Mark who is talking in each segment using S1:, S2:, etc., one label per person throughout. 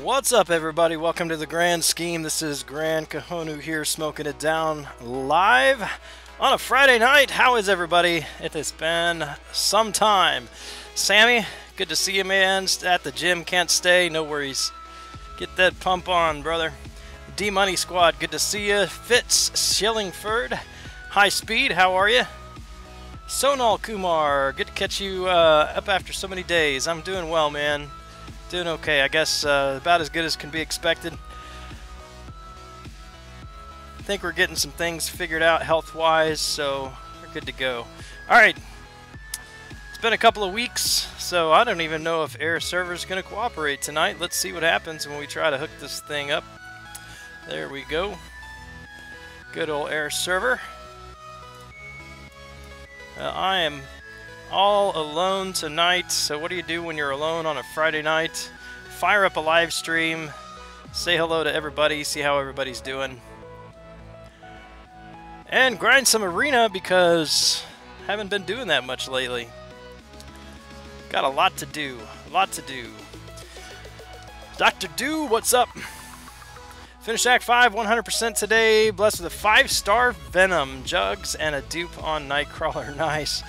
S1: What's up, everybody? Welcome to the Grand Scheme. This is Gran here, smoking it down live on a Friday night. How is everybody? It has been some time. Sammy, good to see you, man. At the gym, can't stay. No worries. Get that pump on, brother. D-Money Squad, good to see you. Fitz Shillingford, High Speed, how are you? Sonal Kumar, good to catch you up after so many days. I'm doing well, man. Doing okay, I guess about as good as can be expected. I think we're getting some things figured out health-wise, so we're good to go. Alright, it's been a couple of weeks, so I don't even know if Air Server's going to cooperate tonight. Let's see what happens when we try to hook this thing up. There we go. Good old Air Server. I am all alone tonight, so what do you do when you're alone on a Friday night? Fire up a live stream, say hello to everybody, see how everybody's doing, and grind some arena because I haven't been doing that much lately. Got a lot to do, Dr. Do, what's up? Finished Act 5 100% today, blessed with a 5-star Venom, Jugs, and a dupe on Nightcrawler. Nice.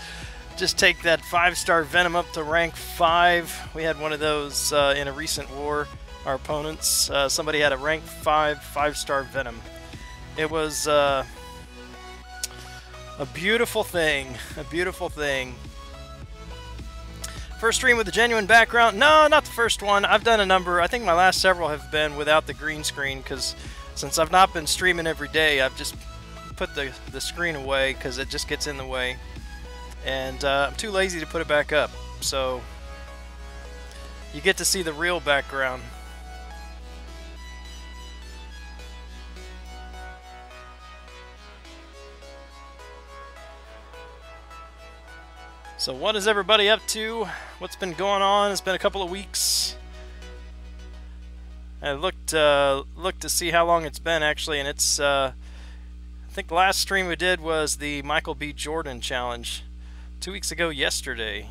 S1: Just take that 5-star Venom up to rank 5. We had one of those in a recent war. Our opponents, somebody had a rank 5-star Venom. It was a beautiful thing. A beautiful thing. First stream with a genuine background? No, not the first one. I've done a number. I think my last several have been without the green screen because since I've not been streaming every day, I've just put the screen away because it just gets in the way. And I'm too lazy to put it back up, so you get to see the real background. So what is everybody up to? What's been going on? It's been a couple of weeks. I looked to see how long it's been actually, and it's I think the last stream we did was the Michael B. Jordan challenge. 2 weeks ago yesterday.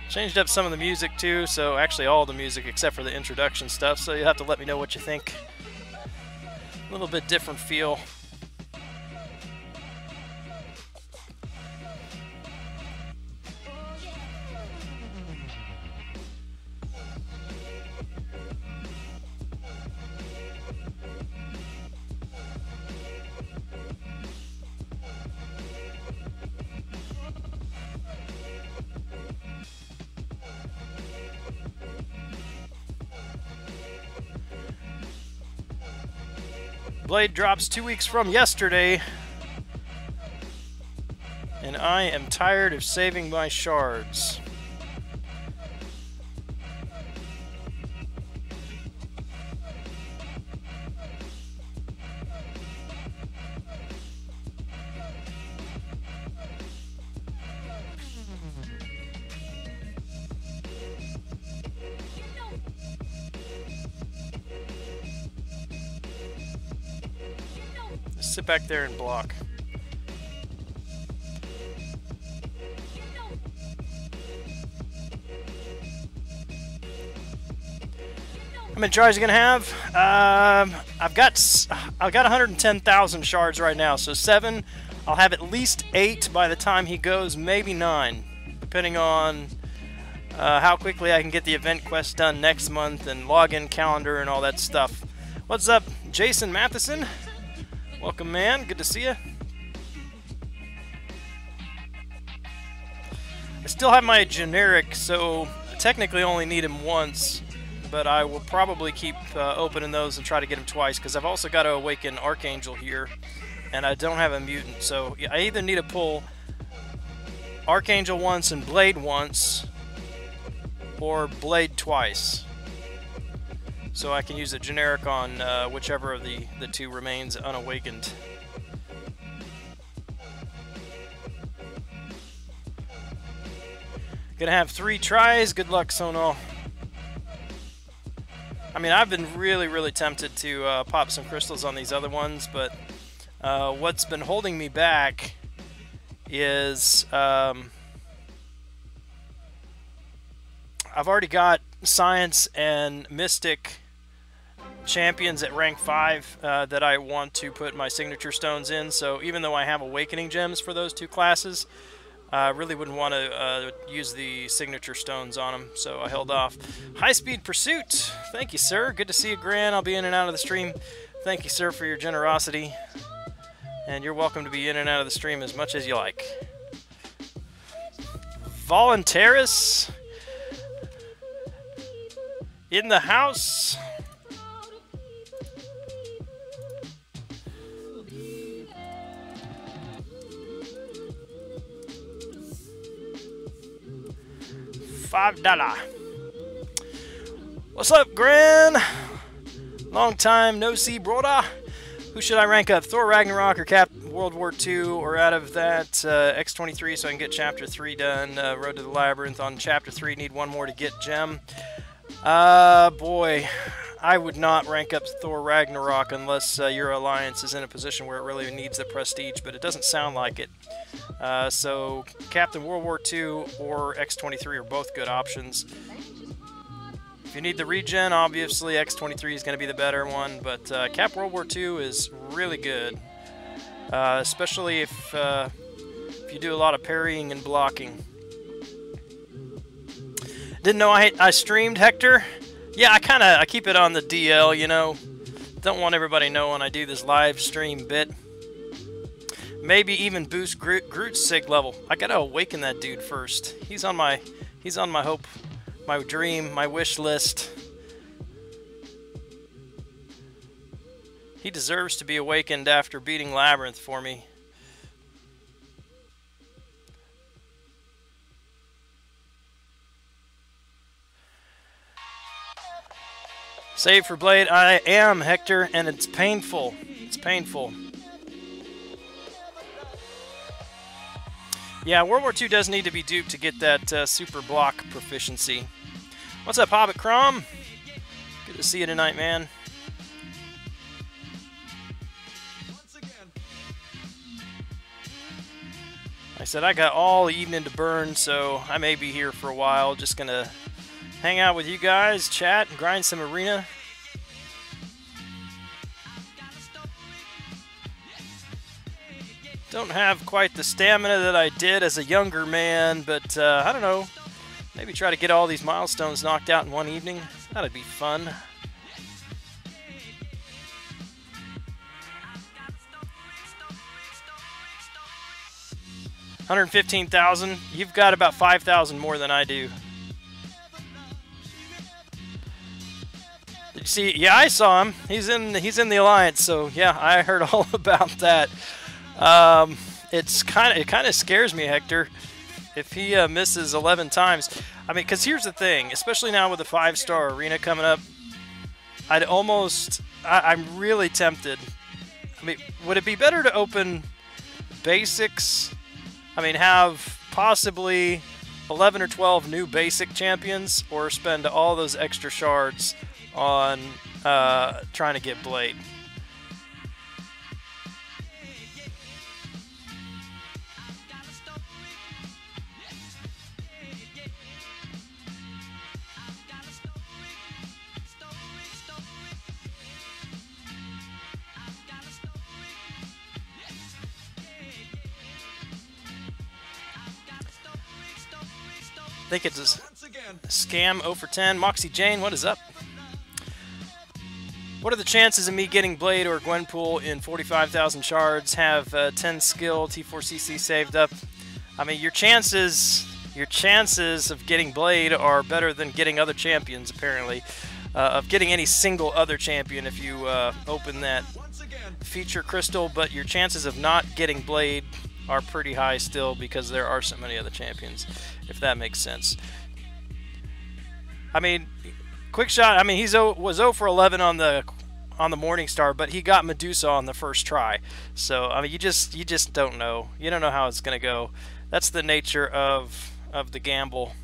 S1: Changed up some of the music too, so actually all the music except for the introduction stuff, so you'll have to let me know what you think. A little bit different feel. Blade drops 2 weeks from yesterday, and I am tired of saving my shards. Sit back there and block. How many shards are you gonna have? I've got 110,000 shards right now, so 7. I'll have at least 8 by the time he goes, maybe 9, depending on how quickly I can get the event quest done next month and login calendar and all that stuff. What's up, Jason Matheson? Welcome, man. Good to see you. I still have my generic, so I technically only need him once, but I will probably keep opening those and try to get him twice, because I've also got to awaken Archangel here, and I don't have a mutant, so I either need to pull Archangel once and Blade once, or Blade twice. So I can use a generic on whichever of the two remains unawakened. Gonna have 3 tries. Good luck, Sonal. I mean, I've been really tempted to pop some crystals on these other ones, but what's been holding me back is I've already got Science and Mystic champions at rank 5 that I want to put my signature stones in. So even though I have Awakening gems for those two classes, I really wouldn't want to use the signature stones on them, so I held off. High Speed Pursuit. Thank you, sir. Good to see you, Gran. I'll be in and out of the stream. Thank you, sir, for your generosity. And you're welcome to be in and out of the stream as much as you like. Voluntaris. In the house. $5. What's up, Gran? Long time no see, broda. Who should I rank up? Thor Ragnarok or Cap World War II, or out of that X23 so I can get Chapter 3 done. Road to the Labyrinth on Chapter 3. Need one more to get gem. Boy, I would not rank up Thor Ragnarok unless your alliance is in a position where it really needs the prestige, but it doesn't sound like it. So Captain World War II or X23 are both good options. If you need the regen, obviously X23 is going to be the better one, but Cap World War II is really good, especially if you do a lot of parrying and blocking. Didn't know I streamed, Hector. Yeah, I keep it on the DL, you know. Don't want everybody knowing I do this live stream bit. Maybe even boost Groot's sig level. I gotta awaken that dude first. He's on my hope, my dream, my wish list. He deserves to be awakened after beating Labyrinth for me. Save for Blade. I am, Hector, and it's painful. It's painful. Yeah, World War II does need to be duped to get that super block proficiency. What's up, Hobbit Crom? Good to see you tonight, man. I said I got all evening to burn, so I may be here for a while. Just gonna hang out with you guys, chat, and grind some arena. Don't have quite the stamina that I did as a younger man, but I don't know. Maybe try to get all these milestones knocked out in one evening. That'd be fun. $115,000. You've got about 5,000 more than I do. Did you see? Yeah, I saw him. He's in the Alliance, so yeah, I heard all about that. It kind of scares me, Hector, if he misses 11 times. I mean, because here's the thing, especially now with the 5-star arena coming up, I'm really tempted. I mean, would it be better to open basics? I mean, have possibly 11 or 12 new basic champions, or spend all those extra shards on trying to get Blade? I think it's a scam. 0 for 10. Moxie Jane, what is up? What are the chances of me getting Blade or Gwenpool in 45,000 shards? Have 10 skill, T4CC saved up. I mean, your chances of getting Blade are better than getting other champions, apparently. Of getting any single other champion if you open that feature crystal, but your chances of not getting Blade are pretty high still because there are so many other champions, if that makes sense. I mean, quick shot. I mean, was 0 for 11 on the Morning Star, but he got Medusa on the first try. So I mean, you just don't know. You don't know how it's gonna go. That's the nature of the gamble.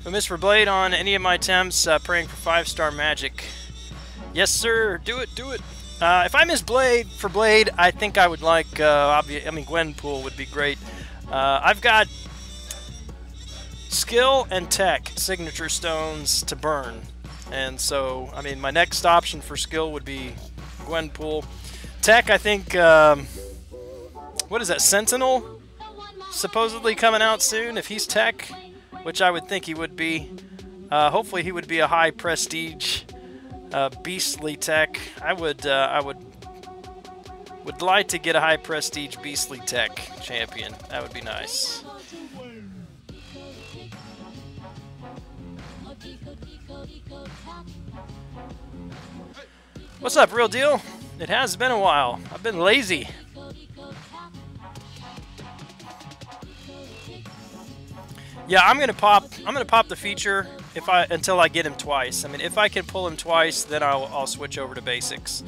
S1: I miss for Blade on any of my attempts, praying for 5-star magic. Yes, sir. Do it, do it. If I miss Blade for Blade, I think I would like, Gwenpool would be great. I've got skill and tech signature stones to burn. And so, I mean, my next option for skill would be Gwenpool. Tech, I think, what is that, Sentinel? Supposedly coming out soon, if he's tech, which I would think he would be. Hopefully he would be a high prestige, beastly tech. I would like to get a high prestige beastly tech champion. That would be nice. What's up, Real Deal? It has been a while. I've been lazy. Yeah, I'm gonna pop the feature until I get him twice. I mean, if I can pull him twice, then I'll switch over to basics.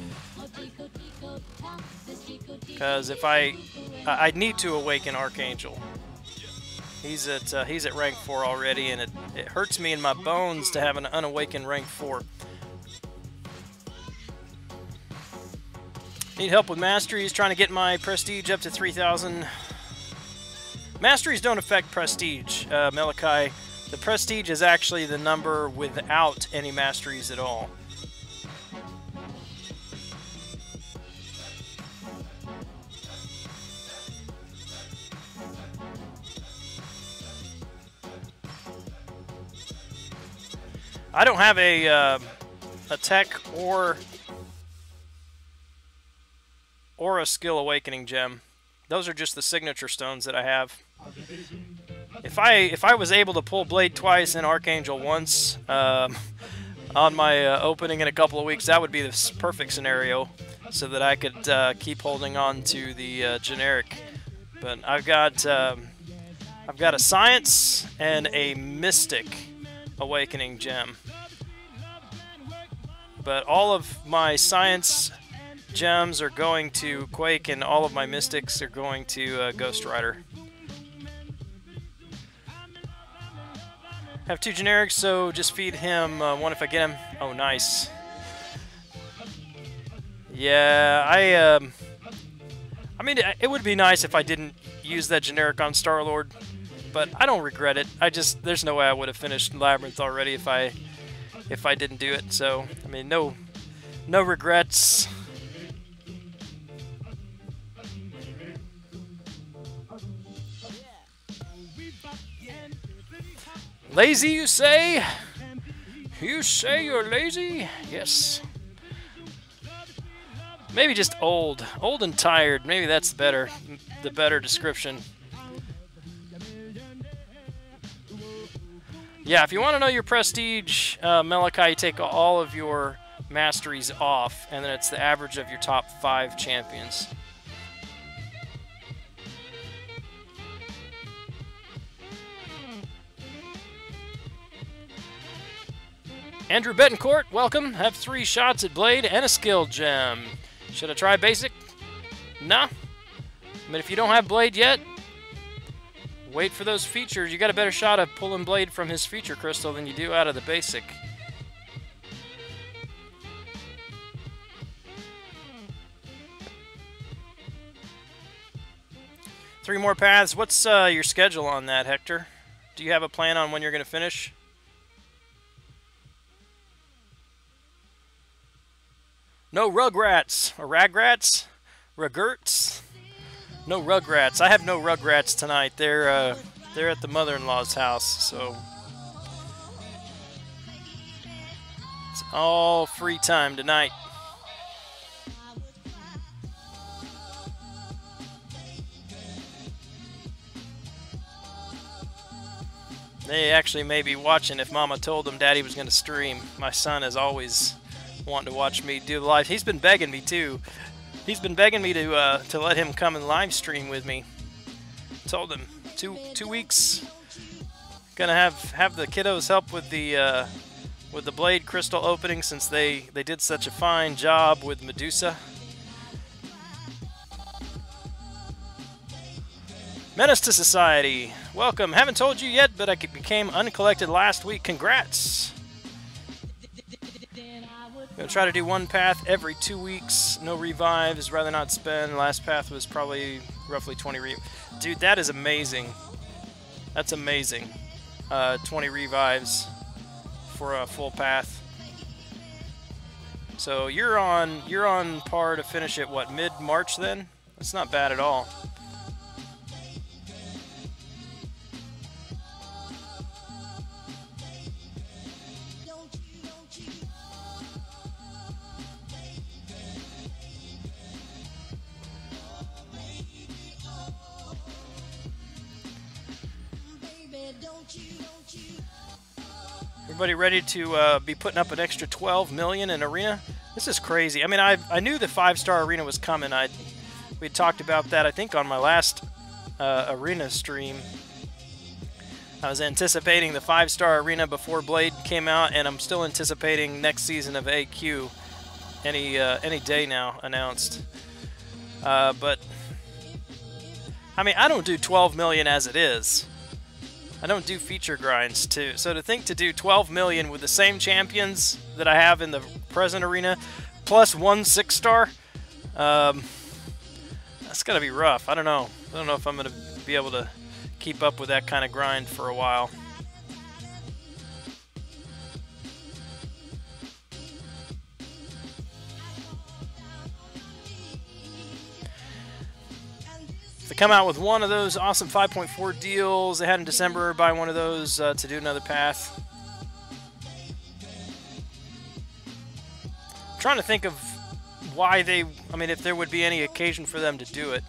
S1: Because if I need to awaken Archangel. He's at rank 4 already, and it hurts me in my bones to have an unawakened rank 4. Need help with masteries, trying to get my prestige up to 3,000. Masteries don't affect prestige, Malachi. The prestige is actually the number without any masteries at all. I don't have a tech or a skill awakening gem. Those are just the signature stones that I have. If I was able to pull Blade twice and Archangel once on my opening in a couple of weeks, that would be the perfect scenario, so that I could keep holding on to the generic. But I've got a Science and a Mystic awakening gem. But all of my Science gems are going to Quake, and all of my Mystics are going to Ghost Rider. Have 2 generics, so just feed him one if I get him. Oh, nice. Yeah, I mean, it would be nice if I didn't use that generic on Star-Lord, but I don't regret it. There's no way I would have finished Labyrinth already if I didn't do it. So, I mean, no regrets. Lazy, you say? You say you're lazy? Yes. Maybe just old. Old and tired. Maybe that's the better description. Yeah, if you want to know your prestige, Malachi, you take all of your masteries off, and then it's the average of your top 5 champions. Andrew Betancourt, welcome. Have 3 shots at Blade and a skill gem. Should I try basic? Nah. But if you don't have Blade yet, wait for those features. You got a better shot of pulling Blade from his feature crystal than you do out of the basic. Three more paths. What's your schedule on that, Hector? Do you have a plan on when you're going to finish? No Rugrats. Or Ragrats? Rugurts? No Rugrats. I have no Rugrats tonight. They're at the mother-in-law's house, so it's all free time tonight. They actually may be watching if Mama told them Daddy was going to stream. My son is always wanting to watch me do live. He's been begging me too. He's been begging me to let him come and live stream with me. Told him two weeks. Gonna have the kiddos help with the Blade crystal opening, since they did such a fine job with Medusa. Menace to Society. welcome. Haven't told you yet, but I became uncollected last week. Congrats. I'm going to try to do one path every 2 weeks. No revives. Rather not spend. Last path was probably roughly 20 revives. Dude, that is amazing. That's amazing. 20 revives for a full path. So you're on par to finish it, what, mid-March then? That's not bad at all. Everybody ready to be putting up an extra 12 million in Arena? This is crazy. I mean, I knew the 5-star Arena was coming. We talked about that, I think, on my last Arena stream. I was anticipating the 5-star Arena before Blade came out, and I'm still anticipating next season of AQ any day now announced. But I mean, I don't do 12 million as it is. I don't do feature grinds too. So to think to do 12 million with the same champions that I have in the present Arena, plus 1 6-star, that's gonna be rough. I don't know. I don't know if I'm gonna be able to keep up with that kind of grind for a while. They come out with one of those awesome 5.4 deals they had in December, buy one of those to do another path. I'm trying to think of why they, I mean, if there would be any occasion for them to do it.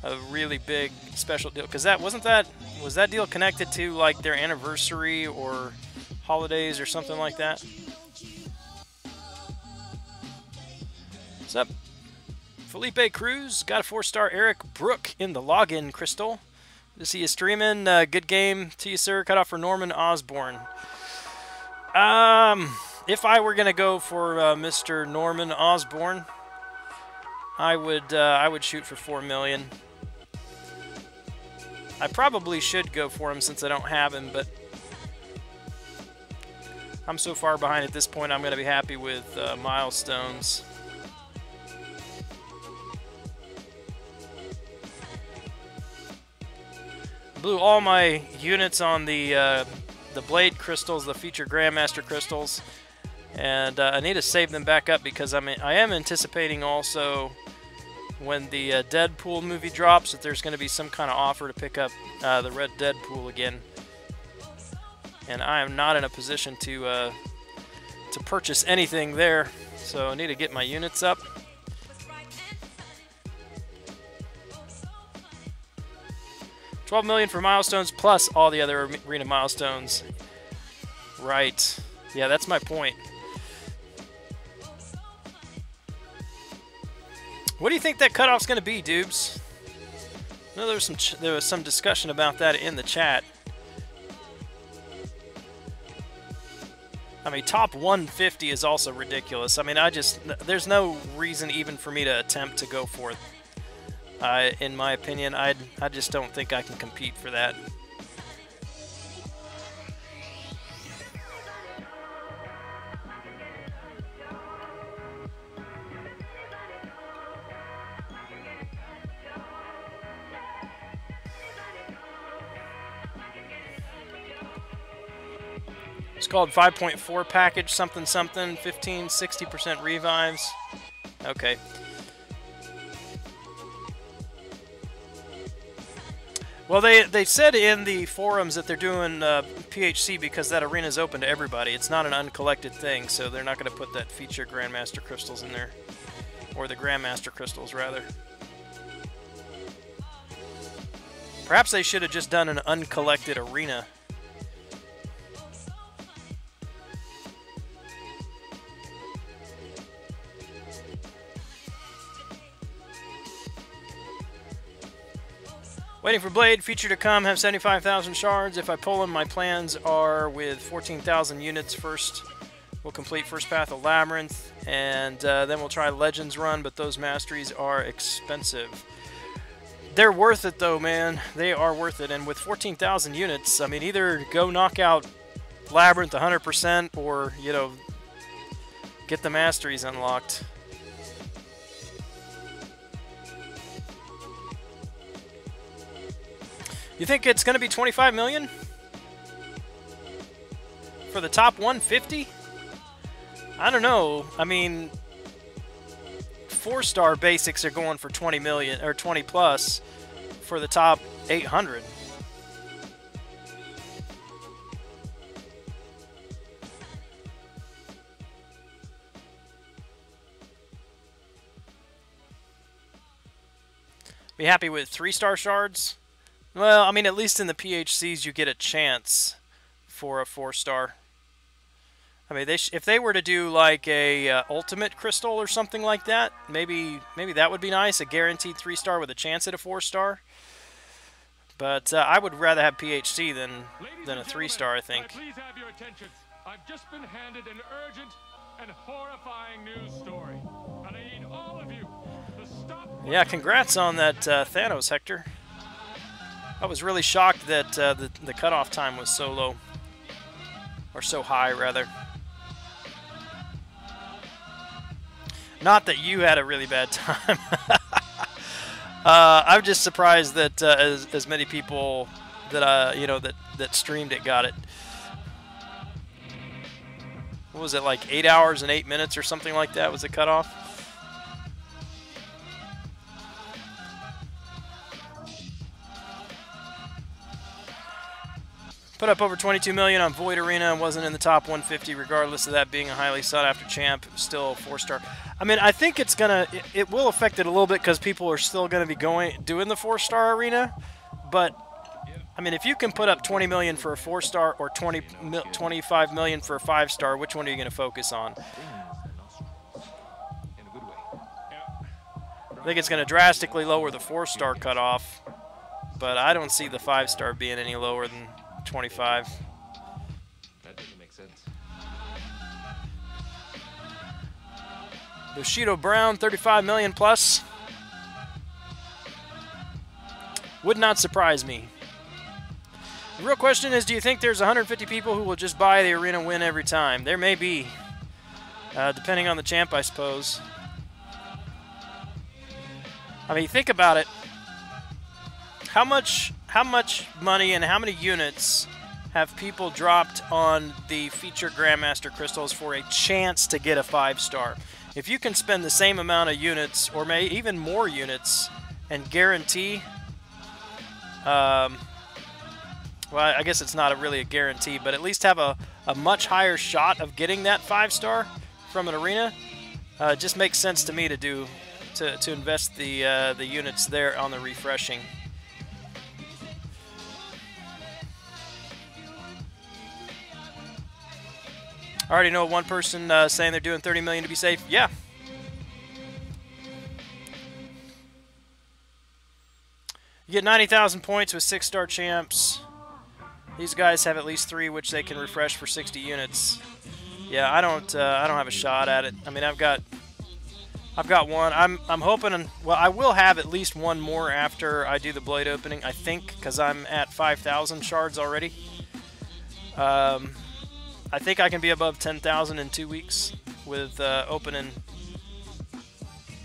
S1: A really big special deal, because was that deal connected to like their anniversary or holidays or something like that? What's up? Felipe Cruz got a 4-star. Eric Brook in the login crystal. Good to see you streaming. Good game to you, sir. Cut off for Norman Osborn. If I were gonna go for Mr. Norman Osborn, I would shoot for 4 million. I probably should go for him since I don't have him, but I'm so far behind at this point. I'm gonna be happy with milestones. Blew all my units on the Blade crystals, the feature Grandmaster crystals, and I need to save them back up because I am anticipating also when the Deadpool movie drops that there's going to be some kind of offer to pick up the Red Deadpool again, and I am not in a position to purchase anything there, so I need to get my units up. $12 million for milestones plus all the other arena milestones. Right. Yeah, that's my point. What do you think that cutoff's going to be, Dubes? I know there was some discussion about that in the chat. I mean, top 150 is also ridiculous. I mean, there's no reason even for me to attempt to go for it. In my opinion, I just don't think I can compete for that. It's called 5.4 package something something, 15-60% revives. Okay. Well, they said in the forums that they're doing PHC because that arena is open to everybody. It's not an uncollected thing, so they're not going to put that feature Grandmaster crystals in there. Or the Grandmaster crystals, rather. Perhaps they should have just done an uncollected arena. Waiting for Blade, feature to come, have 75,000 shards. If I pull them, my plans are with 14,000 units first. We'll complete first path of Labyrinth, and then we'll try Legends run, but those masteries are expensive. They're worth it, though, man. They are worth it. And with 14,000 units, I mean, either go knock out Labyrinth 100% or, you know, get the masteries unlocked. You think it's going to be 25 million? For the top 150? I don't know. I mean, 4-star basics are going for 20 million or 20 plus for the top 800. Be happy with 3-star shards? Well, I mean, at least in the PHCs you get a chance for a 4-star. I mean, if they were to do like a ultimate crystal or something like that, maybe that would be nice. A guaranteed 3-star with a chance at a 4-star. But I would rather have PHC than a 3-star, I think.
S2: Please have your attention. I've just been handed an urgent and horrifying news story, and I need all of you to stop.
S1: Yeah, congrats on that Thanos, Hector. I was really shocked that the cutoff time was so low, or so high, rather. Not that you had a really bad time. I'm just surprised that as many people that you know that streamed it got it. What was it, like 8 hours and 8 minutes or something like that was the cutoff? Put up over 22 million on Void Arena and wasn't in the top 150, regardless of that being a highly sought-after champ. It was still a 4-star. I mean, I think it's gonna, it will affect it a little bit because people are still gonna be doing the 4-star arena. But I mean, if you can put up 20 million for a 4-star or 25 million for a 5-star, which one are you gonna focus on? I think it's gonna drastically lower the 4-star cutoff, but I don't see the 5-star being any lower than 25.
S2: That doesn't make sense.
S1: Bushido Brown, 35 million plus. Would not surprise me. The real question is, do you think there's 150 people who will just buy the arena win every time? There may be, depending on the champ, I suppose. I mean, think about it. How much money and how many units have people dropped on the featured Grandmaster crystals for a chance to get a 5-star? If you can spend the same amount of units, or even more units, and guarantee, well, I guess it's not really a guarantee, but at least have a much higher shot of getting that 5-star from an arena, it just makes sense to me to invest the units there on the refreshing. I already know one person saying they're doing 30 million to be safe. Yeah. You get 90,000 points with 6-star champs. These guys have at least 3, which they can refresh for 60 units. Yeah, I don't have a shot at it. I mean, I've got one. I'm hoping, well, I will have at least one more after I do the blade opening, I think, because I'm at 5,000 shards already. I think I can be above 10,000 in 2 weeks with opening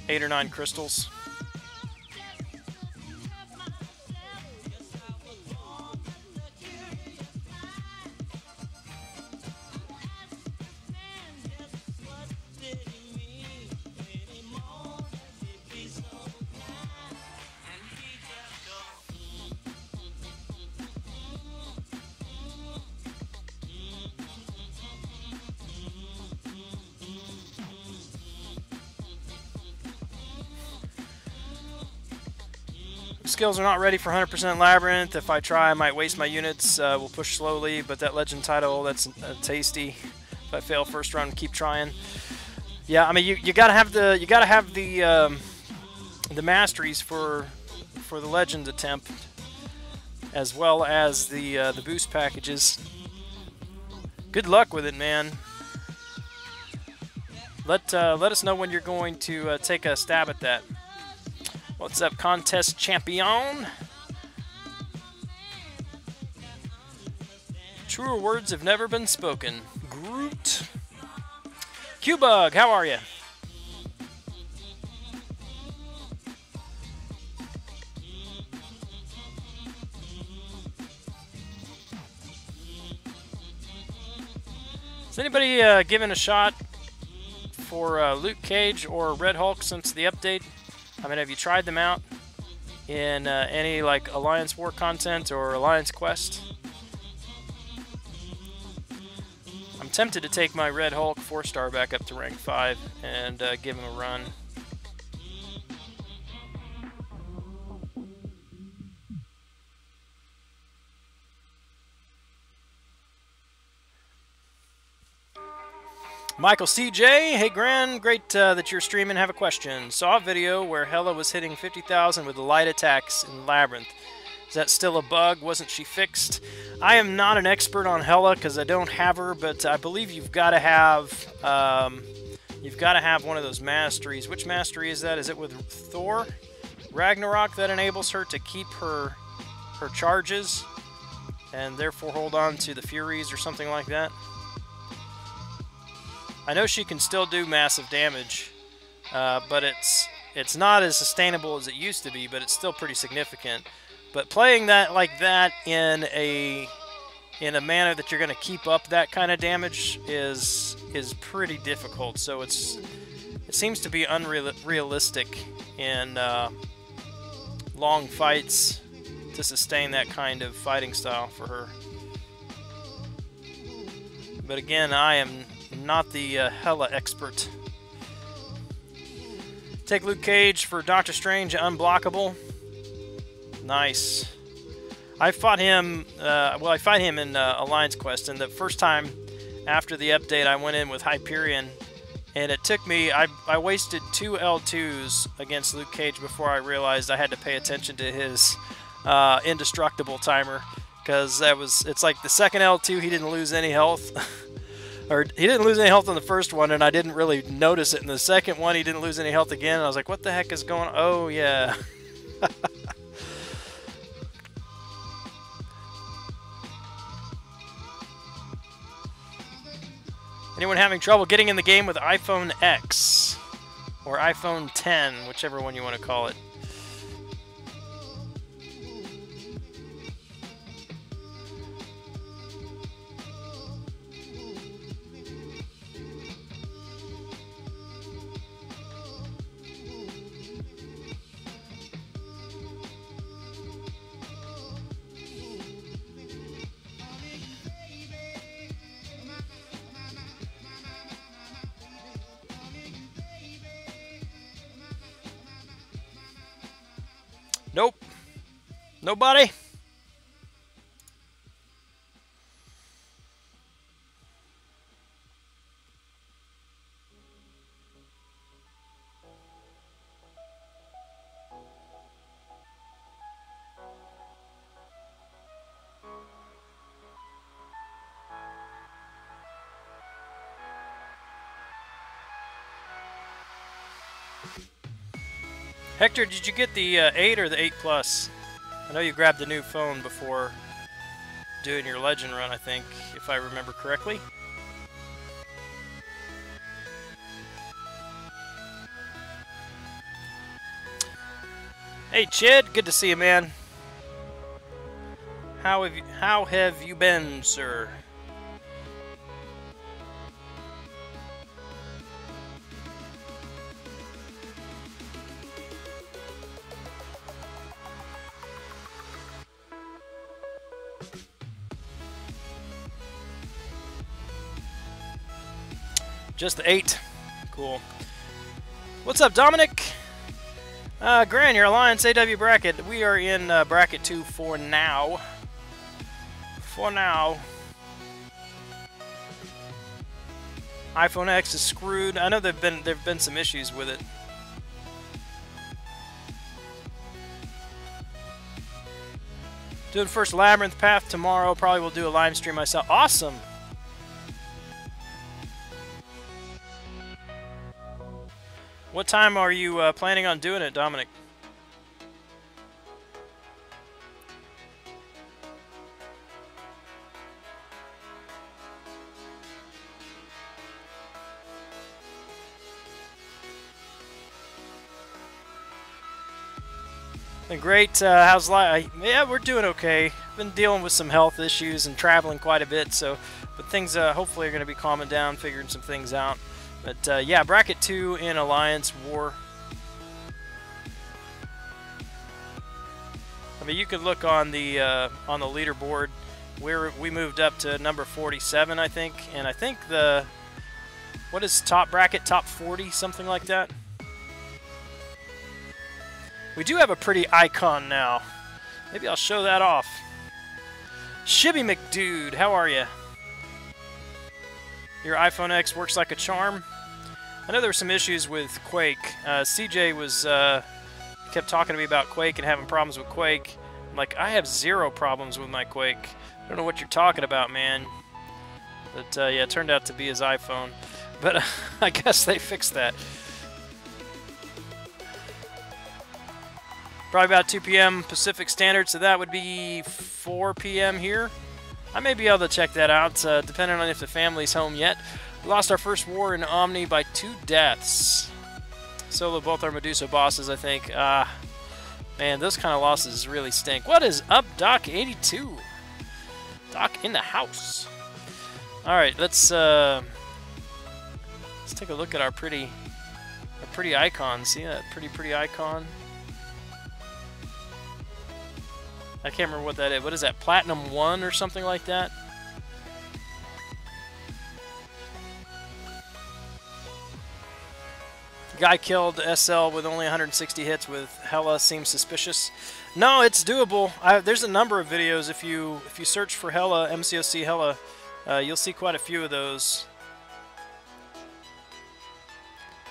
S1: 8 or 9 crystals. Skills are not ready for 100% Labyrinth. If I try, I might waste my units. We'll push slowly, but that Legend title, that's tasty. If I fail first run, keep trying. Yeah, I mean, you gotta have the masteries for the Legend attempt, as well as the boost packages. Good luck with it, man. Let us know when you're going to take a stab at that. What's up, contest champion? Truer words have never been spoken. Groot. Q-Bug, how are you? Is anybody giving a shot for Luke Cage or Red Hulk since the update? I mean, have you tried them out in any like Alliance War content or Alliance Quest? I'm tempted to take my Red Hulk 4-star back up to rank 5 and give him a run. Michael CJ, hey Gran, great that you're streaming. Have a question. Saw a video where Hela was hitting 50,000 with the light attacks in Labyrinth. Is that still a bug? Wasn't she fixed? I am not an expert on Hela because I don't have her, but I believe you've got to have one of those masteries. Which mastery is that? Is it with Thor Ragnarok that enables her to keep her charges and therefore hold on to the Furies or something like that? I know she can still do massive damage, but it's not as sustainable as it used to be, but it's still pretty significant. But playing that like that in a manner that you're going to keep up that kind of damage is pretty difficult. So it seems to be unrealistic in long fights to sustain that kind of fighting style for her. But again, I am not the Hela expert. Take Luke Cage for Doctor Strange, unblockable. Nice. I fought him, I fight him in Alliance Quest, and the first time after the update I went in with Hyperion, and it took me, I wasted 2 L2s against Luke Cage before I realized I had to pay attention to his indestructible timer, because it's like the second L2 he didn't lose any health. Or he didn't lose any health on the first one, and I didn't really notice it. In the second one, he didn't lose any health again, and I was like, what the heck is going on? Oh, yeah. Anyone having trouble getting in the game with iPhone X? Or iPhone 10, whichever one you want to call it. Nope. Nobody? Hector, did you get the 8 or the 8 Plus? I know you grabbed the new phone before doing your Legend run, I think, if I remember correctly. Hey, Chid, good to see you, man. How have you been, sir? Just the 8. Cool. What's up, Dominic? Gran, your Alliance AW bracket. We are in bracket 2 for now. For now. iPhone X is screwed. I know there've been some issues with it. Doing first Labyrinth Path tomorrow. Probably will do a live stream myself. Awesome. What time are you planning on doing it, Dominic? Been great. How's life? Yeah, we're doing okay. Been dealing with some health issues and traveling quite a bit, so but things hopefully are going to be calming down, figuring some things out. But yeah, bracket 2 in Alliance War. I mean, you could look on the leaderboard. We moved up to number 47, I think, and I think what is top bracket? Top 40, something like that. We do have a pretty icon now. Maybe I'll show that off. Shibby McDude, how are you? Your iPhone X works like a charm. I know there were some issues with Quake. CJ was kept talking to me about Quake and having problems with Quake. I'm like, I have 0 problems with my Quake. I don't know what you're talking about, man. But yeah, it turned out to be his iPhone. But I guess they fixed that. Probably about 2 p.m. Pacific Standard, so that would be 4 p.m. here. I may be able to check that out, depending on if the family's home yet. We lost our first war in Omni by 2 deaths. Solo both our Medusa bosses, I think. Man, those kind of losses really stink. What is up, Doc82? Doc in the house. All right, let's take a look at our pretty icon. See that pretty icon? I can't remember what that is. What is that? Platinum 1 or something like that? Guy killed SL with only 160 hits with Hella seems suspicious. No, it's doable. There's a number of videos. If you search for Hella, MCOC Hella, you'll see quite a few of those.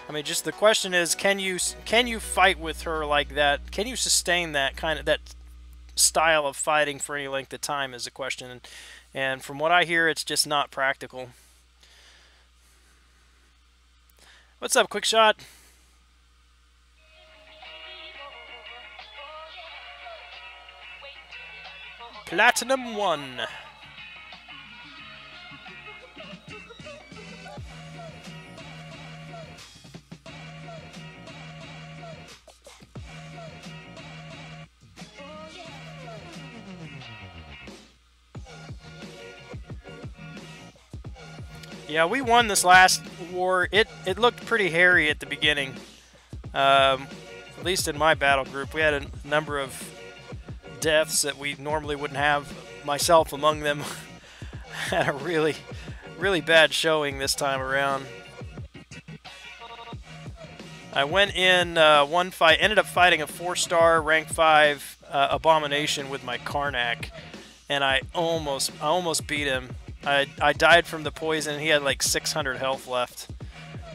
S1: I mean, just the question is, can you fight with her like that? Can you sustain that style of fighting for any length of time is a question, and from what I hear, it's just not practical. What's up, Quick Shot? Platinum 1. Yeah, we won this last war. It looked pretty hairy at the beginning. At least in my battle group. We had a number of deaths that we normally wouldn't have, myself among them. Had a really, really bad showing this time around. I went in one fight, ended up fighting a 4-star rank 5 abomination with my Karnak, and I almost beat him. I died from the poison. He had like 600 health left,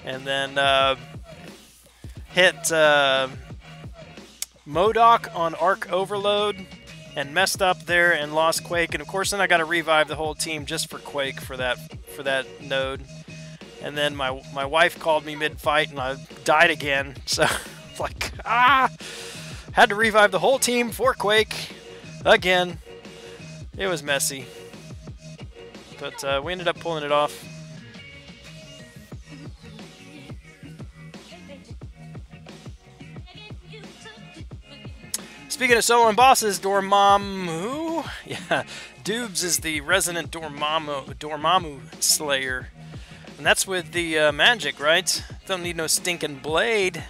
S1: and then hit MODOK on Arc Overload and messed up there and lost Quake. And of course, then I got to revive the whole team just for Quake for that node. And then my wife called me mid-fight, and I died again. So like had to revive the whole team for Quake again. It was messy. But we ended up pulling it off. Speaking of solo and bosses, Dormammu, yeah, Dubes is the resident Dormammu Slayer. And that's with the magic, right? Don't need no stinking blade.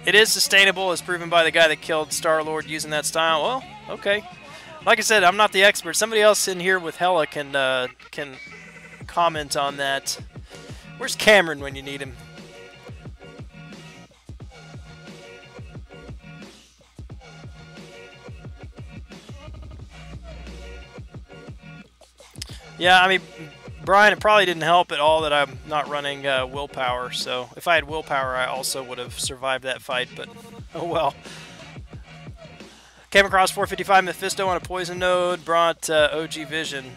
S1: It is sustainable, as proven by the guy that killed Star-Lord using that style. Well, okay. Like I said, I'm not the expert. Somebody else in here with Hella can comment on that. Where's Cameron when you need him? Yeah, I mean, Brian, it probably didn't help at all that I'm not running willpower, so if I had willpower, I also would have survived that fight, but oh well. Came across 455 Mephisto on a poison node, brought OG Vision.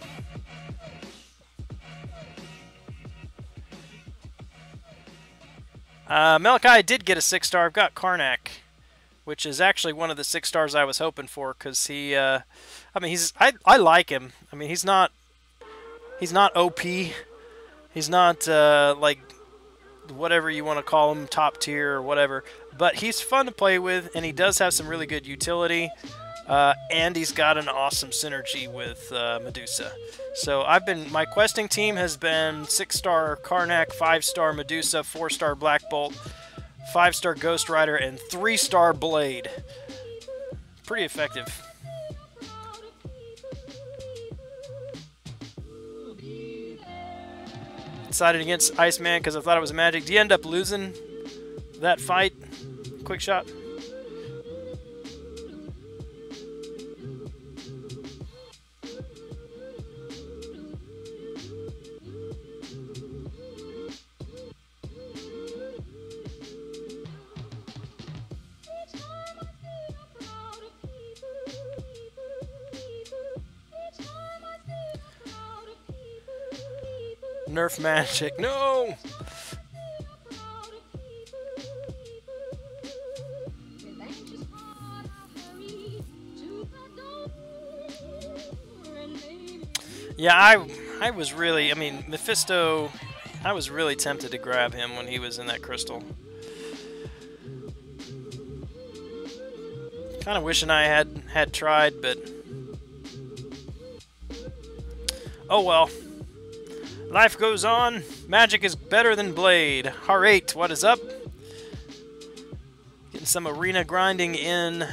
S1: Malachi did get a 6-star. I've got Karnak, which is actually one of the 6 stars I was hoping for, because he, I mean, I like him. I mean, he's not OP. He's not like whatever you want to call him, top tier or whatever. But he's fun to play with, and he does have some really good utility. And he's got an awesome synergy with Medusa. So my questing team has been 6-star Karnak, 5-star Medusa, 4-star Black Bolt, 5-star Ghost Rider, and 3-star Blade. Pretty effective. Decided against Iceman because I thought it was magic. Do you end up losing that fight? Quick shot. Nerf magic. No! Yeah, I was really, I mean, Mephisto, I was really tempted to grab him when he was in that crystal. Kind of wishing I had tried, but oh well. Life goes on. Magic is better than Blade. Har8, what is up? Getting some arena grinding in.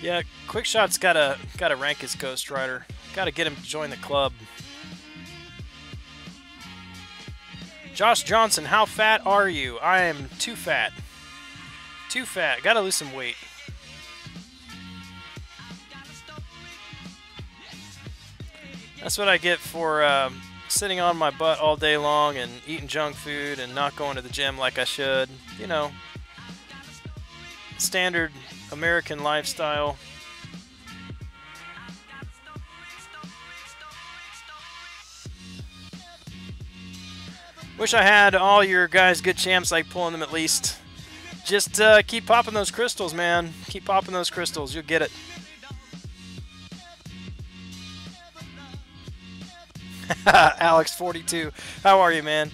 S1: Yeah, Quickshot's gotta rank his Ghost Rider. Gotta get him to join the club. Josh Johnson, how fat are you? I am too fat. Too fat. Gotta lose some weight. That's what I get for sitting on my butt all day long and eating junk food and not going to the gym like I should. You know, standard American lifestyle. Wish I had all your guys good champs like pulling them at least. Just keep popping those crystals, man. Keep popping those crystals. You'll get it. Alex42. How are you, man?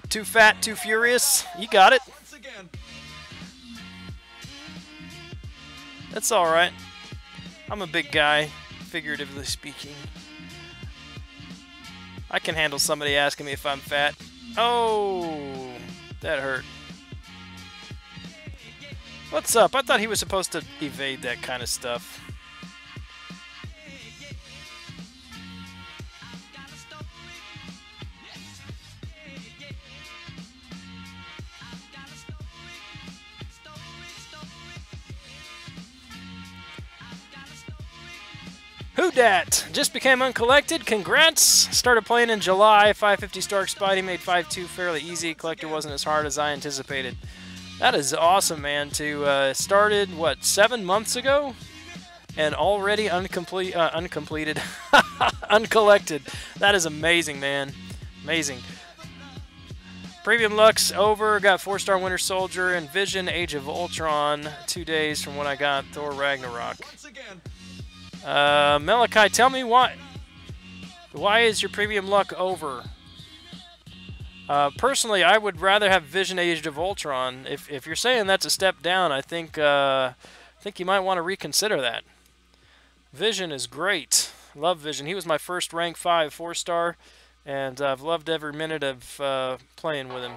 S1: Too fat, too furious? You got it. That's alright. I'm a big guy, figuratively speaking. I can handle somebody asking me if I'm fat. Oh, that hurt. What's up? I thought he was supposed to evade that kind of stuff. Who dat? Just became uncollected. Congrats. Started playing in July. 550 Stark Spidey made 5.2 fairly easy. Collector wasn't as hard as I anticipated. That is awesome, man. To started what, 7 months ago, and already uncollected. That is amazing, man. Amazing. Premium Lux over. Got 4-star Winter Soldier and Vision Age of Ultron. 2 days from when I got Thor Ragnarok. Malachi, tell me why is your premium luck over? Personally, I would rather have Vision Age of Ultron. If you're saying that's a step down, I think you might want to reconsider that. Vision is great. Love Vision. He was my first rank 5 4-star, and I've loved every minute of playing with him.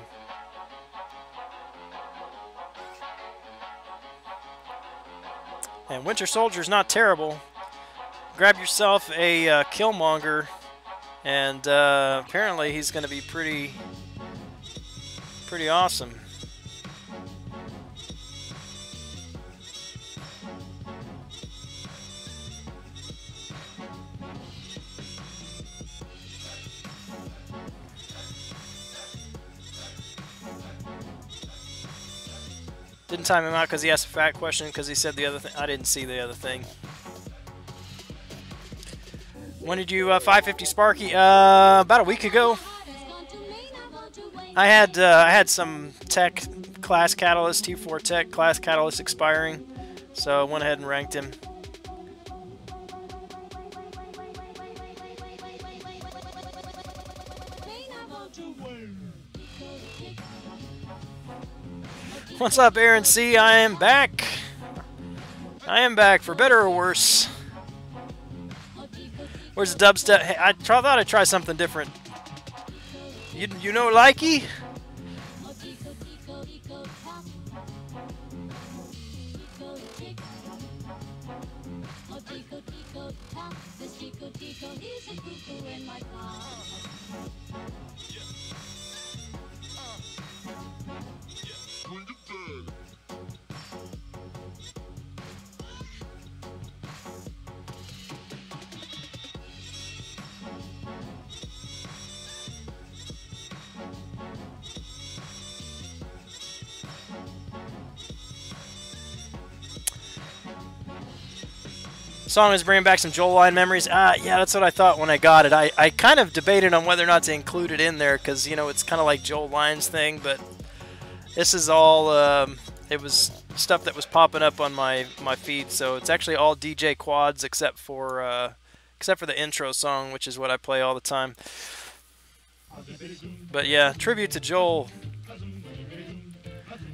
S1: And Winter Soldier's not terrible. Grab yourself a Killmonger, and apparently he's going to be pretty awesome. Didn't time him out because he asked a fat question because he said the other thing. I didn't see the other thing. When did you 550 Sparky? About a week ago. I had some tech class catalyst, T4 tech class catalyst expiring, so I went ahead and ranked him. What's up, Aaron C? I am back. I am back for better or worse. Where's the dubstep? Hey, I thought I'd try something different. You know likey? Song is bringing back some Joel line memories. Yeah, that's what I thought when I got it. I kind of debated on whether or not to include it in there because, you know, it's kind of like Joel Lyons thing, but this is all, it was stuff that was popping up on my feed, so it's actually all DJ quads except for the intro song, which is what I play all the time. But yeah, tribute to Joel.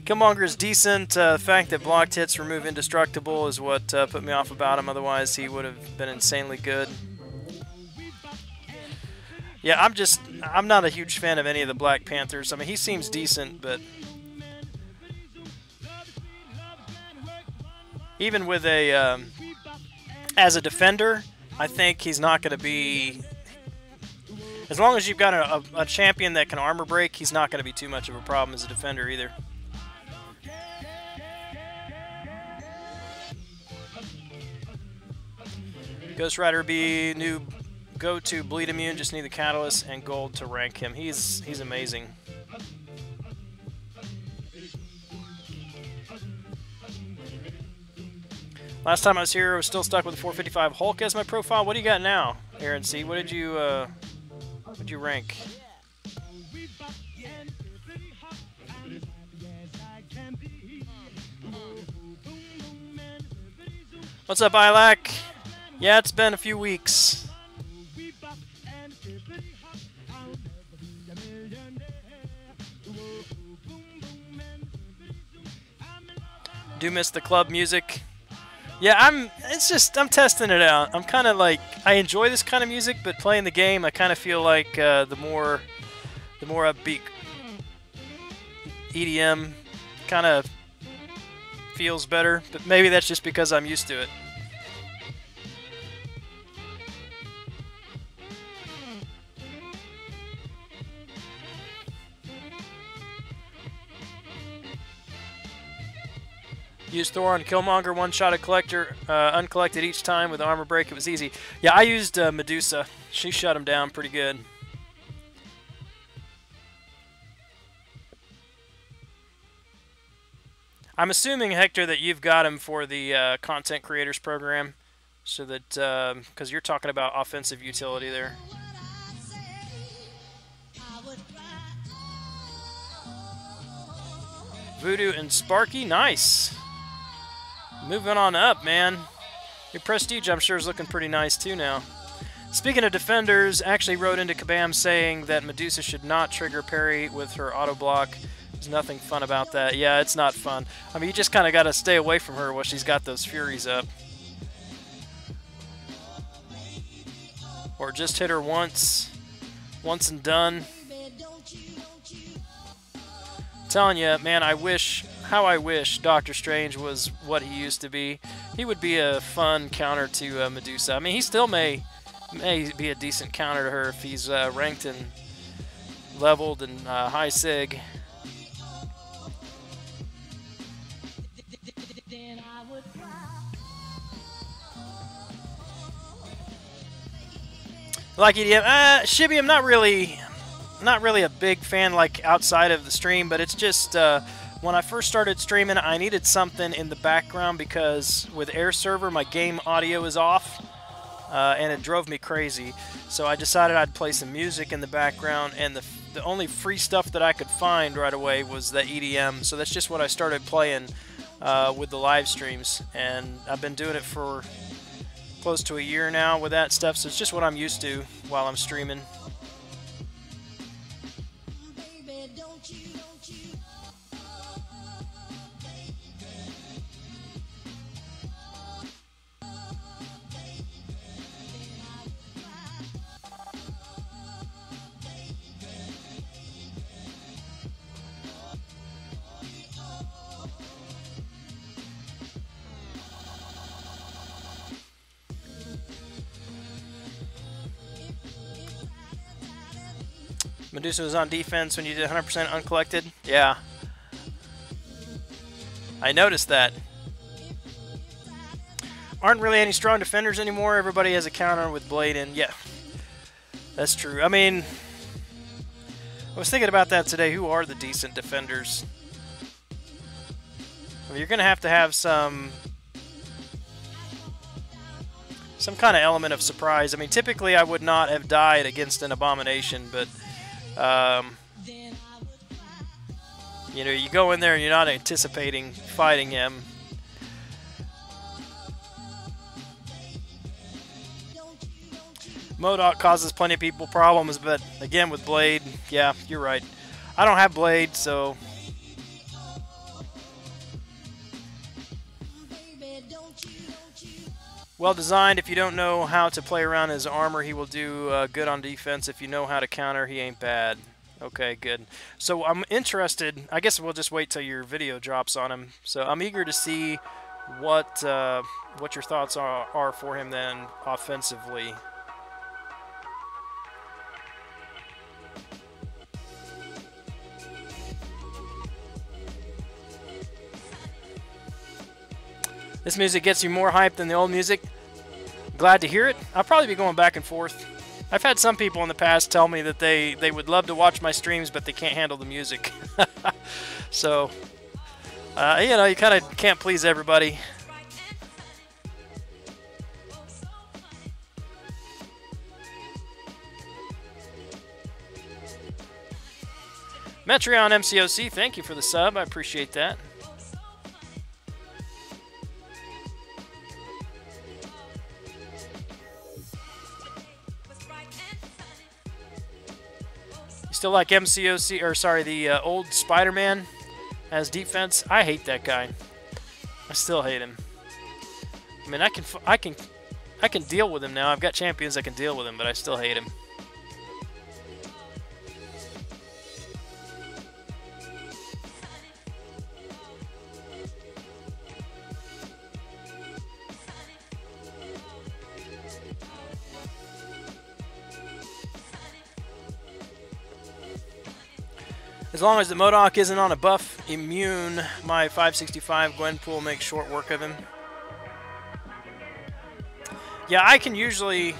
S1: Killmonger is decent. The fact that blocked hits remove indestructible is what put me off about him. Otherwise, he would have been insanely good. Yeah, I'm not a huge fan of any of the Black Panthers. I mean, he seems decent, but even with a as a defender, I think he's not going to be. As long as you've got a champion that can armor break, he's not going to be too much of a problem as a defender either. Ghost Rider be new go-to bleed immune, just need the catalyst and gold to rank him. He's amazing. Last time I was here, I was still stuck with the 455 Hulk as my profile. What do you got now, Aaron C? What did you rank? What's up, Ilac? Yeah, it's been a few weeks. Do miss the club music. Yeah, I'm testing it out. I'm kind of like, I enjoy this kind of music, but playing the game, I kind of feel like the more upbeat EDM kind of feels better, but maybe that's just because I'm used to it. Used Thor on Killmonger, one-shot a collector, uncollected each time with armor break. It was easy. Yeah, I used Medusa. She shut him down pretty good. I'm assuming, Hector, that you've got him for the content creators program, so that because you're talking about offensive utility there. Voodoo and Sparky, nice. Moving on up, man. Your prestige, I'm sure, is looking pretty nice too now. Speaking of defenders, actually wrote into Kabam saying that Medusa should not trigger parry with her auto block. There's nothing fun about that. Yeah, it's not fun. I mean, you just kind of got to stay away from her while she's got those Furies up. Or just hit her once and done. Telling you, man, I wish Doctor Strange was what he used to be. He would be a fun counter to Medusa. I mean, he still may be a decent counter to her if he's ranked and leveled and high sig. Like EDM, Shibby, I'm not really a big fan like outside of the stream, but it's just when I first started streaming, I needed something in the background because with Air Server, my game audio is off, and it drove me crazy. So I decided I'd play some music in the background, and the only free stuff that I could find right away was the EDM. So that's just what I started playing with the live streams, and I've been doing it for close to a year now with that stuff. So it's just what I'm used to while I'm streaming. Medusa was on defense when you did 100% uncollected. Yeah. I noticed that. Aren't really any strong defenders anymore. Everybody has a counter with Blade in. Yeah. That's true. I mean, I was thinking about that today. Who are the decent defenders? Well, you're going to have some kind of element of surprise. I mean, typically I would not have died against an Abomination, but you know, you go in there and you're not anticipating fighting him. MODOK causes plenty of people problems, but again with Blade, yeah, you're right. I don't have Blade, so well designed. If you don't know how to play around his armor, he will do good on defense. If you know how to counter, he ain't bad. Okay, good. So I'm interested. I guess we'll just wait till your video drops on him. So I'm eager to see what your thoughts are for him then offensively. This music gets you more hype than the old music. Glad to hear it. I'll probably be going back and forth. I've had some people in the past tell me that they would love to watch my streams, but they can't handle the music. So, you know, you kind of can't please everybody. Metreon MCOC, thank you for the sub. I appreciate that. Still like MCOC, or sorry, the old Spider-Man as defense. I hate that guy. I still hate him. I mean, I can deal with him now. I've got champions that can deal with him, but I still hate him. As long as the MODOK isn't on a buff immune, my 565 Gwenpool makes short work of him. Yeah, I can usually,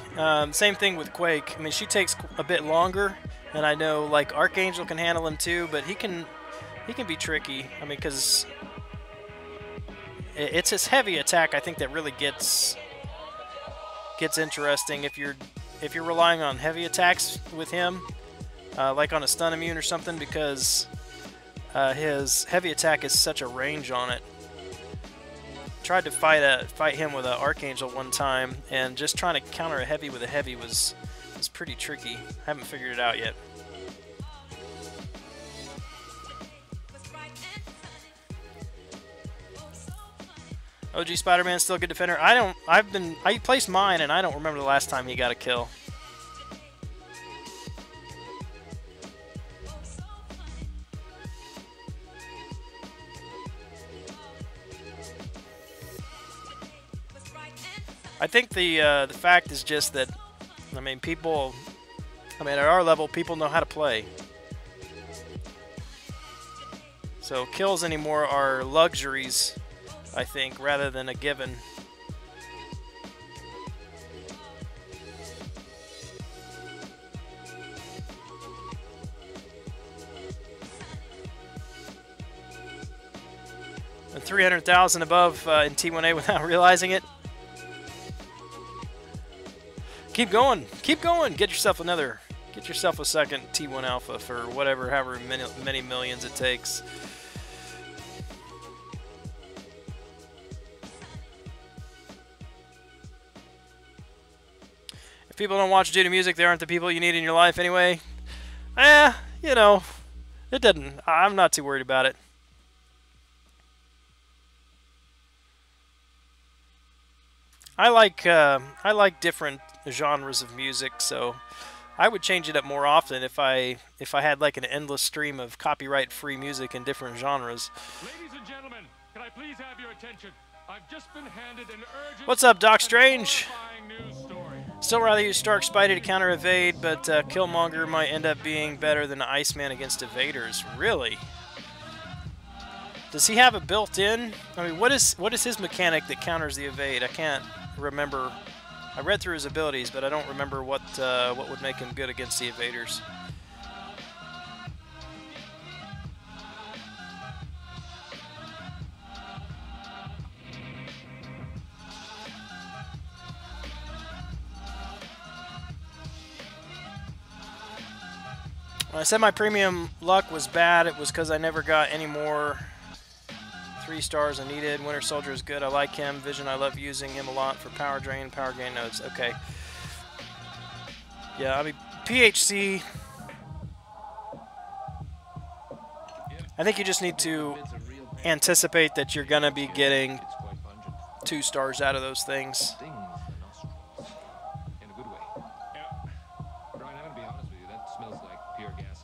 S1: same thing with Quake. I mean, she takes a bit longer, and I know like Archangel can handle him too, but he can be tricky. I mean, because it's his heavy attack, I think, that really gets interesting if you're relying on heavy attacks with him. Like on a stun immune or something, because his heavy attack has such a range on it. Tried to fight him with an Archangel one time, and just trying to counter a heavy with a heavy was pretty tricky. Haven't figured it out yet. OG Spider-Man still a good defender. I placed mine, and I don't remember the last time he got a kill. I think the fact is just that, I mean, at our level, people know how to play. So kills anymore are luxuries, I think, rather than a given. 300,000 above in T1A without realizing it. Keep going. Keep going. Get yourself a second T1 Alpha for however many millions it takes. If people don't watch due to music, they aren't the people you need in your life anyway. You know, it didn't. I'm not too worried about it. I like different genres of music, so I would change it up more often if I had like an endless stream of copyright-free music in different genres.
S2: Ladies and gentlemen, can I please have your attention? I've just been handed an urgent.
S1: What's up, Doc Strange?
S2: News story.
S1: Still rather use Stark Spidey to counter evade, but Killmonger might end up being better than Iceman against evaders. Really? Does he have a built-in? I mean, what is his mechanic that counters the evade? I can't remember. I read through his abilities, but I don't remember what would make him good against the evaders. When I said my premium luck was bad, it was because I never got any more 3 stars I needed. Winter Soldier is good. I like him. Vision, I love using him a lot for power drain, power gain nodes. Okay. Yeah, I mean, PHC, I think you just need to anticipate that you're going to be getting 2 stars out of those things.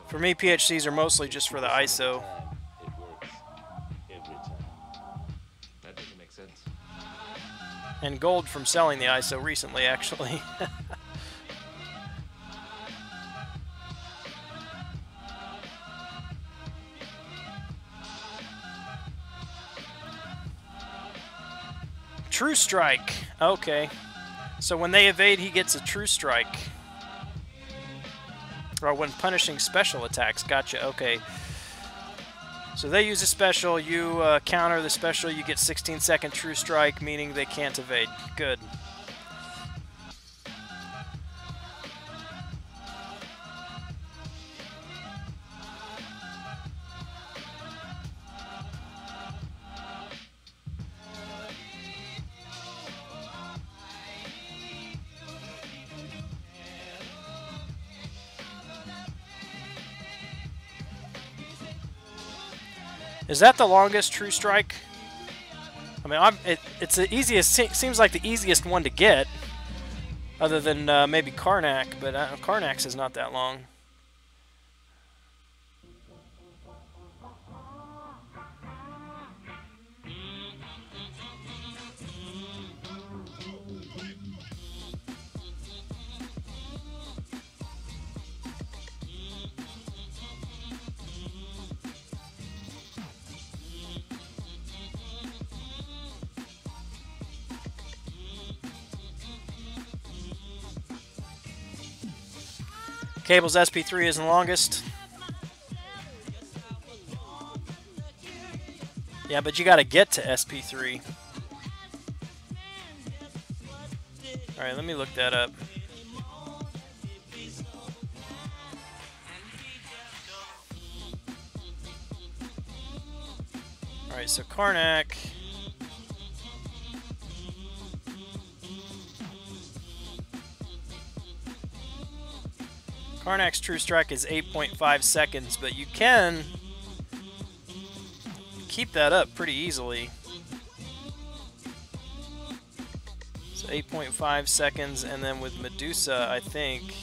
S1: For me, PHCs are mostly just for the ISO.
S2: That doesn't make sense.
S1: And gold from selling the ISO recently, actually. True Strike. Okay. So when they evade, he gets a True Strike. Or when punishing special attacks. Gotcha. Okay. So they use a special. You counter the special. You get 16-second True Strike, meaning they can't evade. Good. Is that the longest True Strike? I mean, it's the easiest. Seems like the easiest one to get, other than maybe Karnak, but Karnak's is not that long. Cable's SP3 is the longest. Yeah, but you got to get to SP3. Alright, let me look that up. Alright, so Karnak. Karnak's True Strike is 8.5 seconds, but you can keep that up pretty easily. So 8.5 seconds, and then with Medusa, I think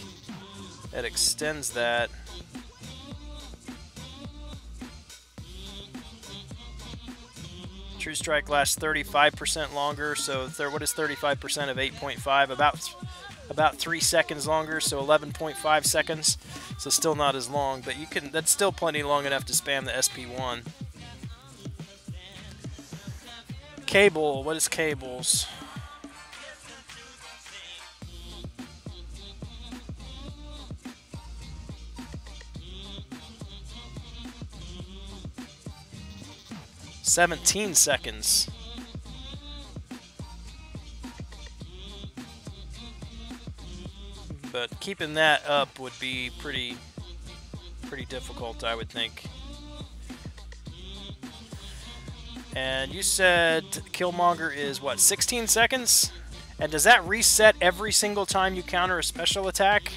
S1: it extends that. True Strike lasts 35% longer, so what is 35% of 8.5? About 3 seconds longer, so 11.5 seconds. So still not as long, but you can. That's still plenty long enough to spam the SP1. Cable, what is Cable's? 17 seconds. But keeping that up would be pretty difficult, I would think. And you said Killmonger is what, 16 seconds? And does that reset every single time you counter a special attack?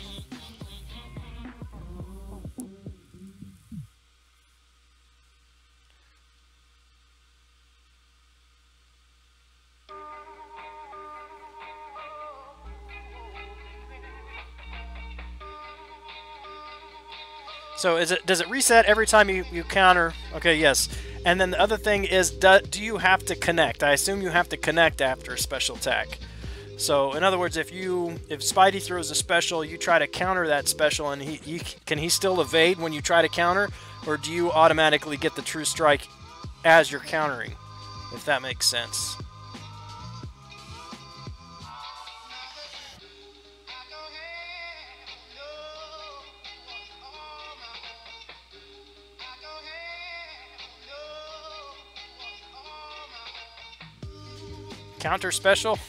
S1: So does it reset every time you counter? Okay, yes. And then the other thing is, do you have to connect? I assume you have to connect after a special attack. So in other words, if Spidey throws a special, you try to counter that special, and can he still evade when you try to counter, or do you automatically get the true strike as you're countering? If that makes sense. Counter special?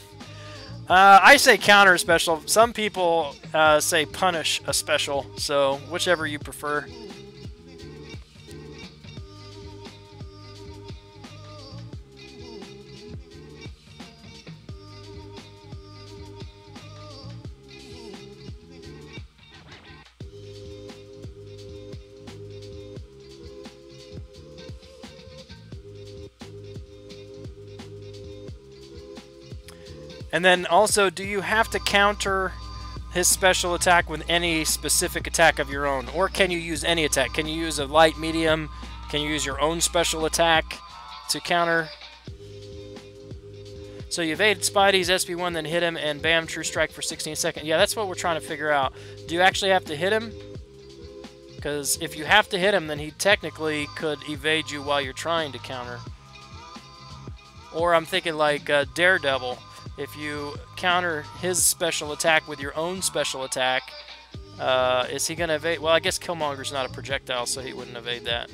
S1: I say counter special. Some people say punish a special, so whichever you prefer. And then also, do you have to counter his special attack with any specific attack of your own? Or can you use any attack? Can you use a light, medium? Can you use your own special attack to counter? So you evade Spidey's SP1, then hit him, and bam, true strike for 16 seconds. Yeah, that's what we're trying to figure out. Do you actually have to hit him? Because if you have to hit him, then he technically could evade you while you're trying to counter. Or I'm thinking like Daredevil. If you counter his special attack with your own special attack, is he going to evade? Well, I guess Killmonger's not a projectile, so he wouldn't evade that.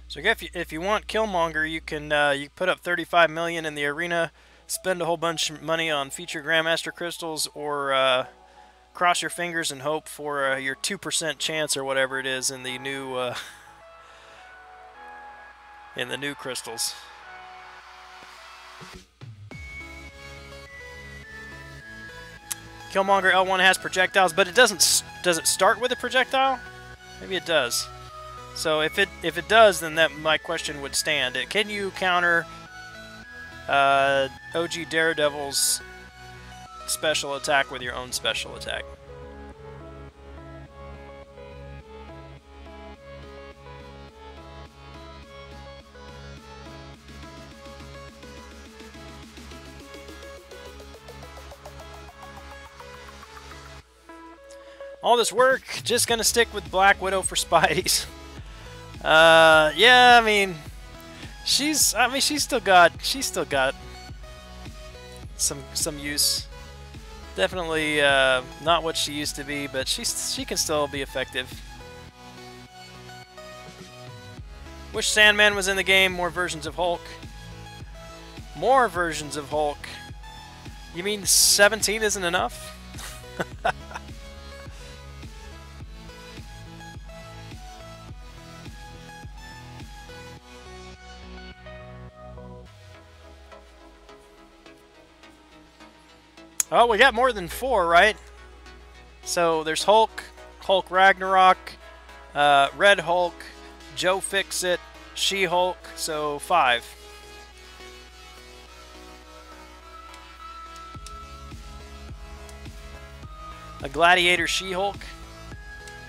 S1: So if you want Killmonger, you can you put up 35 million in the arena, spend a whole bunch of money on feature Grandmaster crystals, or cross your fingers and hope for your 2% chance or whatever it is in the new crystals. Killmonger L1 has projectiles, but it doesn't. Does it start with a projectile? Maybe it does. So if it does, then my question would stand. Can you counter OG Daredevil's special attack with your own special attack? All this work, just gonna stick with Black Widow for Spidey's. Yeah, I mean, she's still got some use. Definitely not what she used to be, but she can still be effective. Wish Sandman was in the game. More versions of Hulk. More versions of Hulk. You mean 17 isn't enough? Oh, we got more than 4, right? So there's Hulk, Hulk Ragnarok, Red Hulk, Joe Fixit, She-Hulk, so 5. A Gladiator She-Hulk.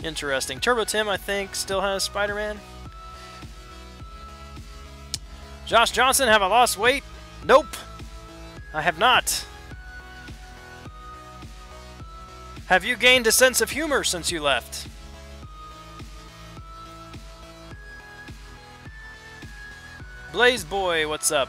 S1: Interesting. Turbo Tim, I think, still has Spider-Man. Josh Johnson, have I lost weight? Nope. I have not. Have you gained a sense of humor since you left? Blaze Boy, what's up?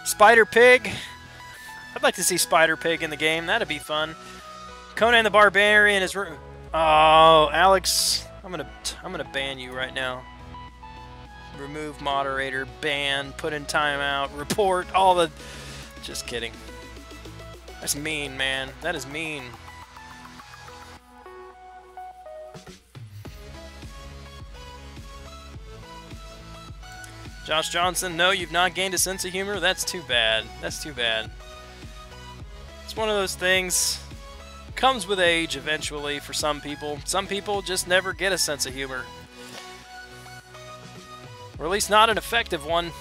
S1: Spider Pig. I'd like to see Spider Pig in the game. That'd be fun. Conan the Barbarian is... Oh, Alex, I'm gonna ban you right now. Remove moderator, ban, put in timeout, report, all the... Just kidding. That's mean, man. That is mean. Josh Johnson, no, you've not gained a sense of humor? That's too bad. That's too bad. It's one of those things. Comes with age eventually for some people. Some people just never get a sense of humor. Or at least not an effective one.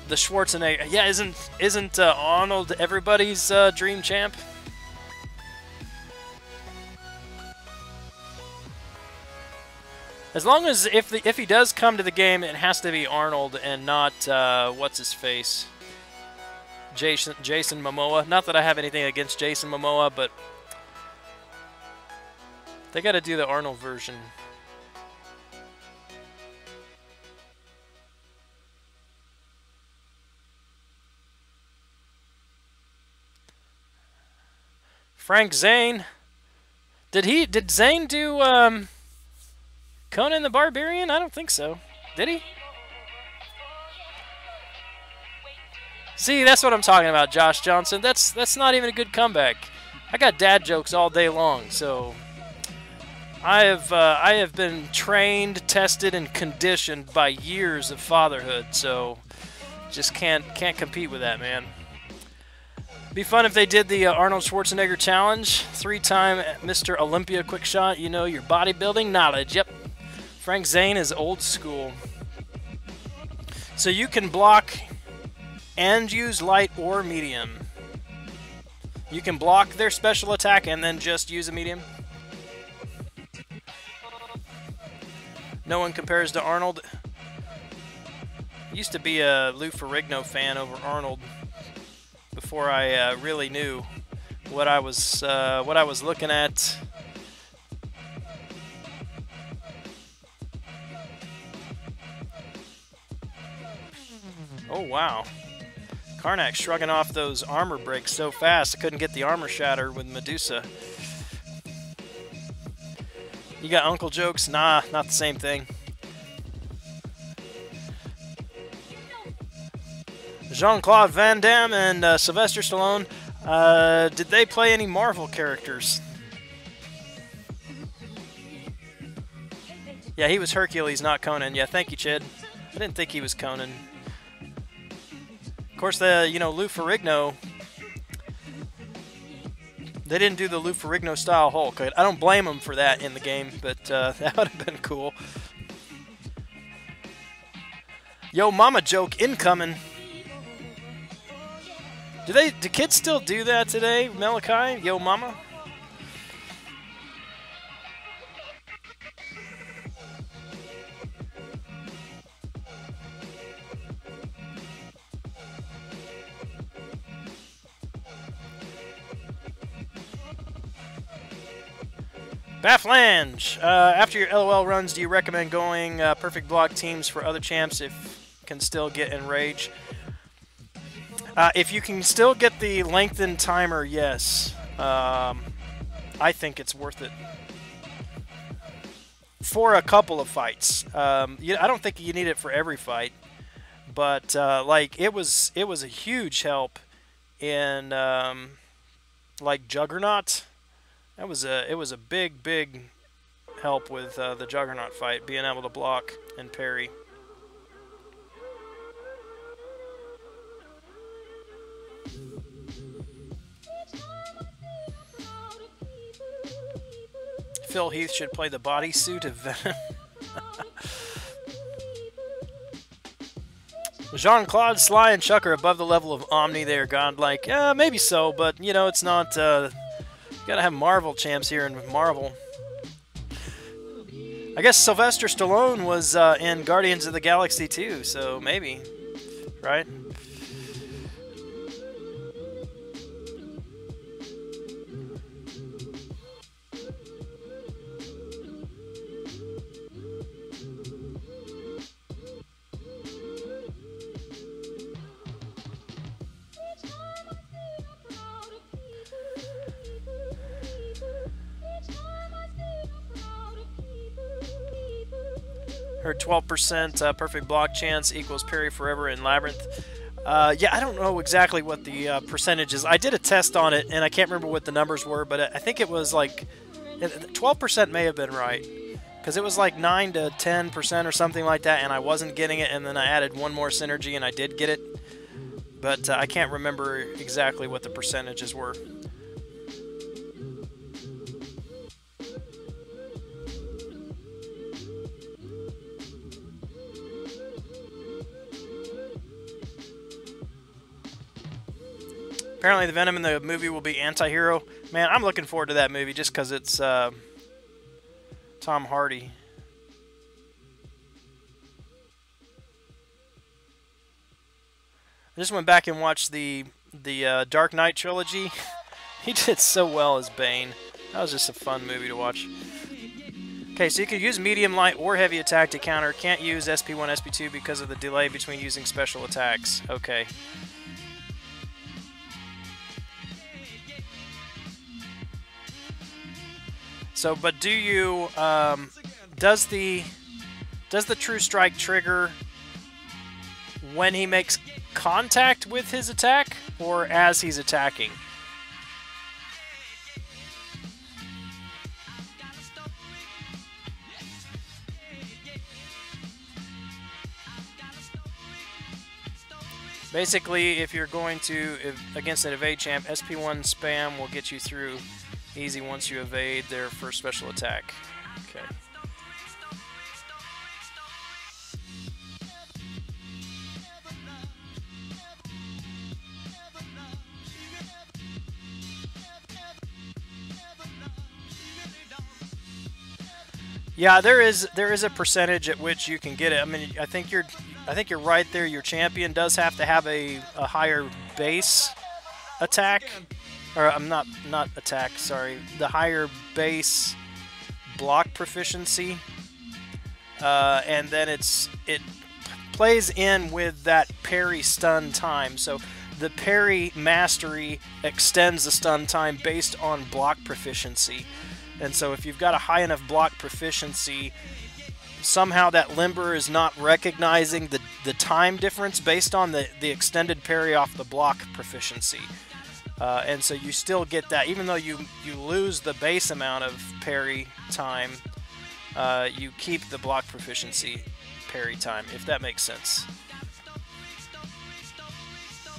S1: The Schwarzenegger. Yeah, isn't Arnold everybody's dream champ? As long as if he does come to the game, it has to be Arnold and not what's his face, Jason Momoa. Not that I have anything against Jason Momoa, but they got to do the Arnold version. Frank Zane. Did Zane do Conan the Barbarian? I don't think so. Did he? See, that's what I'm talking about, Josh Johnson. That's not even a good comeback. I got dad jokes all day long, so I have been trained, tested, and conditioned by years of fatherhood, so just can't compete with that, man. Be fun if they did the Arnold Schwarzenegger challenge. 3-time Mr. Olympia quick shot. You know your bodybuilding knowledge. Yep. Frank Zane is old school. So you can block and use light or medium. You can block their special attack and then just use a medium. No one compares to Arnold. Used to be a Lou Ferrigno fan over Arnold before I really knew what I was looking at. Oh, wow. Karnak shrugging off those armor breaks so fast, I couldn't get the armor shatter with Medusa. You got uncle jokes? Nah, not the same thing. Jean-Claude Van Damme and Sylvester Stallone, did they play any Marvel characters? Yeah, he was Hercules, not Conan. Yeah, thank you, Chid. I didn't think he was Conan. Of course, Lou Ferrigno, they didn't do the Lou Ferrigno style Hulk. I don't blame them for that in the game, but that would have been cool. Yo, mama joke incoming. Do kids still do that today, Malachi? Yo, mama? Bafflange, after your LOL runs, do you recommend going perfect block teams for other champs if can still get Enrage? If you can still get the lengthened timer, yes. I think it's worth it. For a couple of fights. I don't think you need it for every fight. But, it was a huge help in, Juggernaut. It was a big help with the Juggernaut fight, being able to block and parry. Phil Heath should play the bodysuit of Venom. Jean-Claude, Sly, and Chuck are above the level of Omni. They are godlike. Maybe so, but, you know, it's not... you gotta have Marvel champs here in Marvel. I guess Sylvester Stallone was in Guardians of the Galaxy too, so maybe. Right? Her 12% perfect block chance equals parry forever in Labyrinth. Yeah, I don't know exactly what the percentage is. I did a test on it, and I can't remember what the numbers were, but I think it was like 12% may have been right, because it was like 9 to 10% or something like that, and I wasn't getting it, and then I added one more synergy, and I did get it. But I can't remember exactly what the percentages were. Apparently the Venom in the movie will be anti-hero. Man, I'm looking forward to that movie just because it's Tom Hardy. I just went back and watched the Dark Knight trilogy. He did so well as Bane. That was just a fun movie to watch. Okay, so you can use medium, light, or heavy attack to counter. Can't use SP1, SP2 because of the delay between using special attacks. Okay. So, but do you, does the True Strike trigger when he makes contact with his attack, or as he's attacking? Basically, if you're going to, against an evade champ, SP1 spam will get you through easy once you evade their first special attack. Okay. Yeah, there is a percentage at which you can get it. I mean, I think you're right there. Your champion does have to have a higher base attack. Or I'm not attack, sorry. The higher base block proficiency, and then it plays in with that parry stun time. So the parry mastery extends the stun time based on block proficiency, and so if you've got a high enough block proficiency, somehow that limber is not recognizing the time difference based on the extended parry off the block proficiency. And so you still get that, even though you lose the base amount of parry time, you keep the block proficiency parry time, if that makes sense.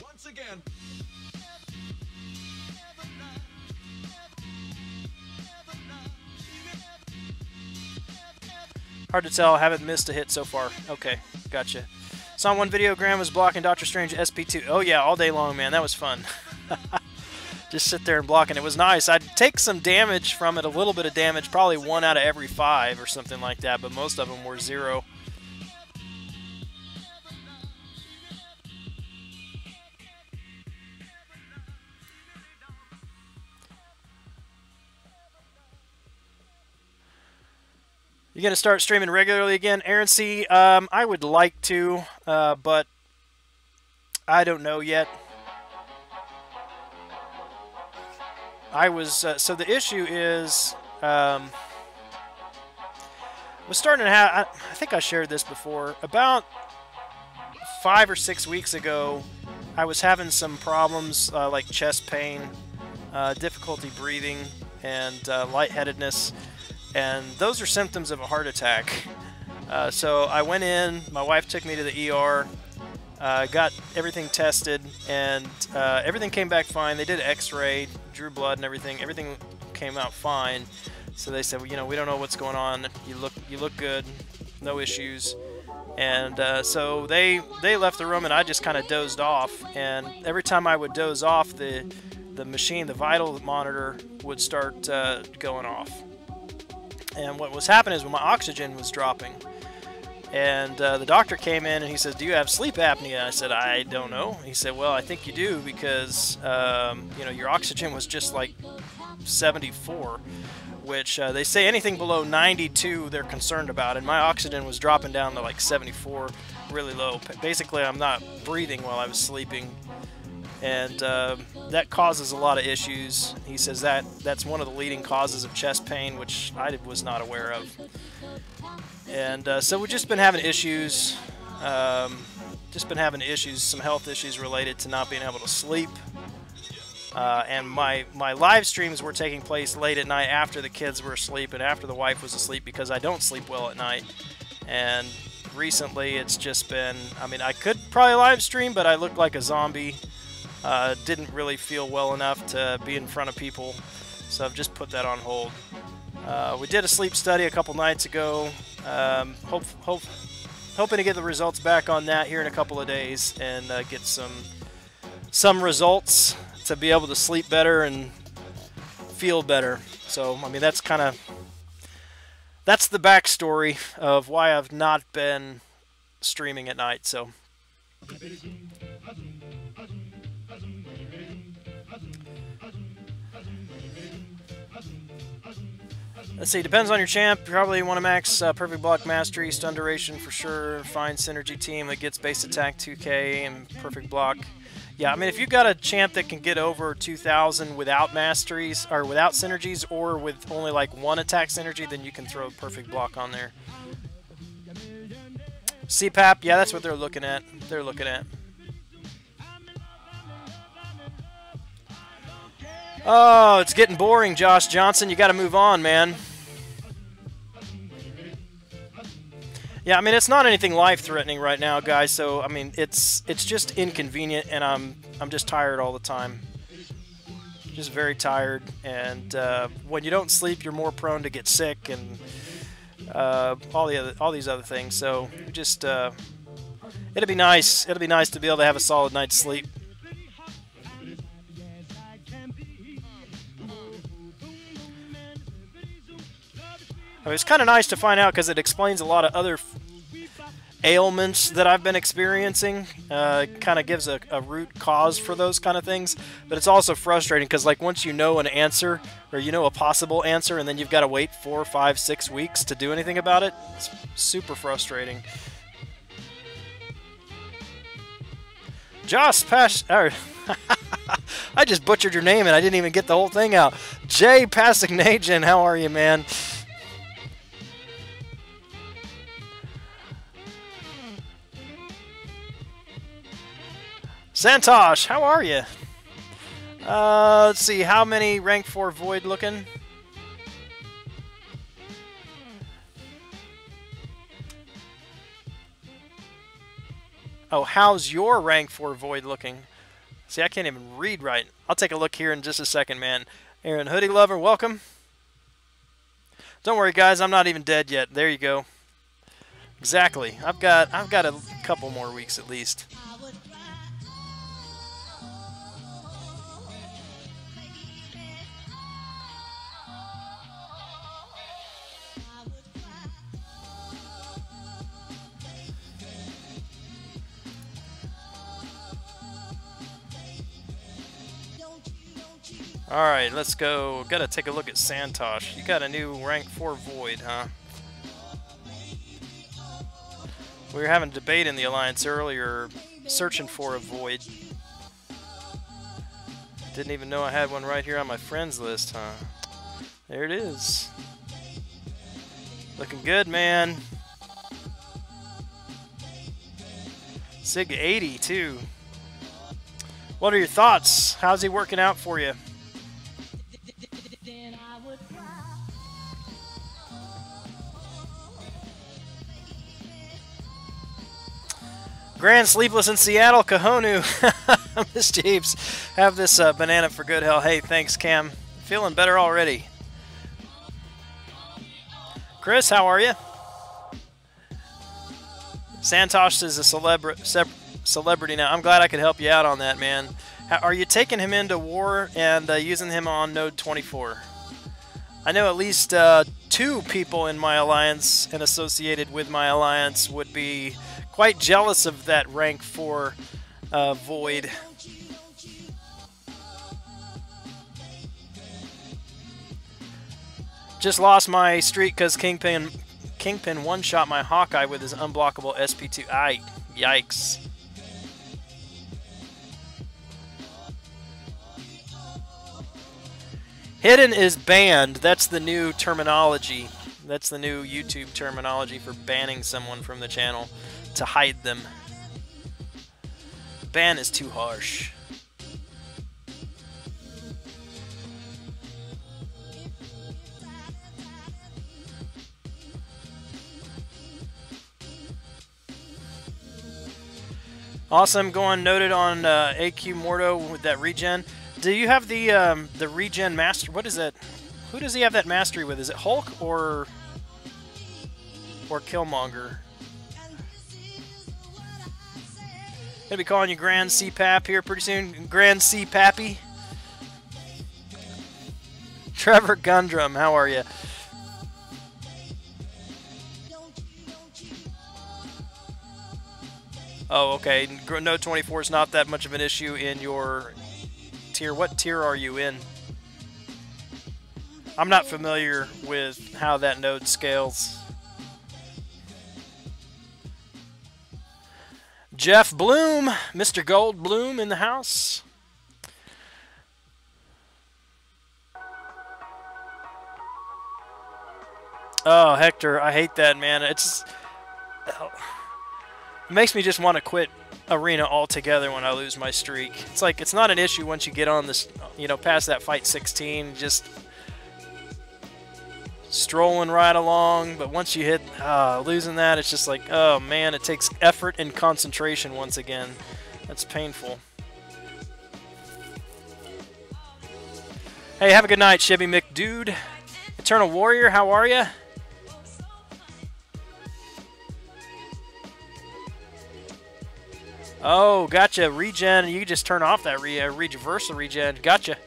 S1: Once again. Hard to tell, haven't missed a hit so far. Okay, gotcha. Saw one video, Gran was blocking Doctor Strange SP2. Oh yeah, all day long, man, that was fun. Just sit there and block, and it was nice. I'd take some damage from it, a little bit of damage, probably 1 out of every 5 or something like that, but most of them were 0. You gonna start streaming regularly again, Aaron C? I would like to, but I don't know yet. I was, so the issue is, was starting to have, I think I shared this before, about 5 or 6 weeks ago, I was having some problems like chest pain, difficulty breathing, and lightheadedness, and those are symptoms of a heart attack. So I went in, my wife took me to the ER, got everything tested, and everything came back fine. They did X-ray, drew blood and everything. Everything came out fine. So they said, well, you know, we don't know what's going on. You look good, no issues. And so they left the room, and I just kind of dozed off. And every time I would doze off, the machine, the vital monitor, would start going off. And what was happening is when my oxygen was dropping. And the doctor came in and he says, "Do you have sleep apnea?" I said, "I don't know." He said, "Well, I think you do because you know, your oxygen was just like 74, which they say anything below 92 they're concerned about. And my oxygen was dropping down to like 74, really low. Basically, I'm not breathing while I was sleeping, and that causes a lot of issues." He says that's one of the leading causes of chest pain, which I was not aware of. And so we've just been having issues, some health issues related to not being able to sleep. And my live streams were taking place late at night after the kids were asleep and after the wife was asleep, because I don't sleep well at night. And recently it's just been, I mean, I could probably live stream, but I looked like a zombie. Didn't really feel well enough to be in front of people, so I've just put that on hold. We did a sleep study a couple nights ago. Hoping to get the results back on that here in a couple of days, and get some results to be able to sleep better and feel better. So, I mean, that's the backstory of why I've not been streaming at night. So. Let's see, depends on your champ. You probably want to max Perfect Block Mastery, stun duration for sure. Find synergy team that gets base attack 2k and Perfect Block. Yeah, I mean, if you've got a champ that can get over 2,000 without masteries, or without synergies, or with only like one attack synergy, then you can throw Perfect Block on there. CPAP, yeah, that's what they're looking at. Oh, it's getting boring, Josh Johnson. You got to move on, man. Yeah, I mean, it's not anything life-threatening right now, guys. So, I mean, it's just inconvenient, and I'm just tired all the time. Just very tired, and when you don't sleep, you're more prone to get sick and all these other things. So, just it'd be nice. It'll be nice to be able to have a solid night's sleep. I mean, it's kind of nice to find out because it explains a lot of other ailments that I've been experiencing. Kind of gives a root cause for those kind of things. But it's also frustrating because, like, once you know an answer, or you know a possible answer, and then you've got to wait 4, 5, 6 weeks to do anything about it, it's super frustrating. Josh Pash... I just butchered your name and I didn't even get the whole thing out. Jay Passignagian, how are you, man? Santosh, how are you? Let's see, how many rank 4 void looking? Oh, how's your rank 4 void looking? See, I can't even read right. I'll take a look here in just a second, man. Aaron Hoodie Lover, welcome. Don't worry, guys, I'm not even dead yet. There you go. Exactly. I've got a couple more weeks at least. Alright, let's go. Gotta take a look at Santosh. You got a new rank 4 void, huh? We were having a debate in the Alliance earlier, searching for a void. Didn't even know I had one right here on my friends list, huh? There it is. Looking good, man. Sig 80, too. What are your thoughts? How's he working out for you? Gran sleepless in Seattle, Kahonu. Miss Jeeves, have this banana for good hell. Hey, thanks, Cam. Feeling better already. Chris, how are you? Santosh is a celebrity now. I'm glad I could help you out on that, man. Are you taking him into war and using him on Node 24? I know at least 2 people in my alliance and associated with my alliance would be quite jealous of that rank 4 Void. Just lost my streak because Kingpin one-shot my Hawkeye with his unblockable SP2. Yikes. Hidden is banned. That's the new terminology. That's the new YouTube terminology for banning someone from the channel, to hide them. Ban is too harsh. Awesome, going noted on AQ Morto with that regen. Do you have the regen master? What is that? Who does he have that mastery with? Is it Hulk or Killmonger? Gonna be calling you Grand CPAP here pretty soon. Grand CPAppy. Trevor Gundrum, how are you? Oh, okay. Node 24 is not that much of an issue in your tier. What tier are you in? I'm not familiar with how that node scales. Jeff Bloom, Mr. Goldblum in the house. Oh, Hector, I hate that, man. It's it makes me just want to quit Arena altogether when I lose my streak. It's like, it's not an issue once you get on this, you know, past that fight 16, just strolling right along, but once you hit losing that, it's just like, oh man, it takes effort and concentration once again. That's painful. Hey, have a good night, Chevy McDude. Eternal Warrior, how are ya? Oh, gotcha. Regen. You just turn off that reversal regen. Gotcha.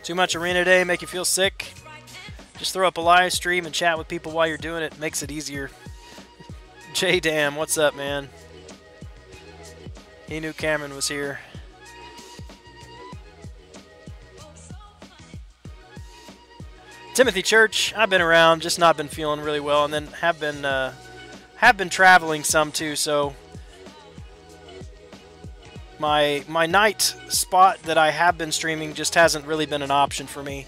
S1: Too much arena day, make you feel sick? Just throw up a live stream and chat with people while you're doing it. Makes it easier. J-Dam, what's up, man? He knew Cameron was here. Timothy Church, I've been around, just not been feeling really well, and then have been traveling some too. So my night spot that I have been streaming just hasn't really been an option for me.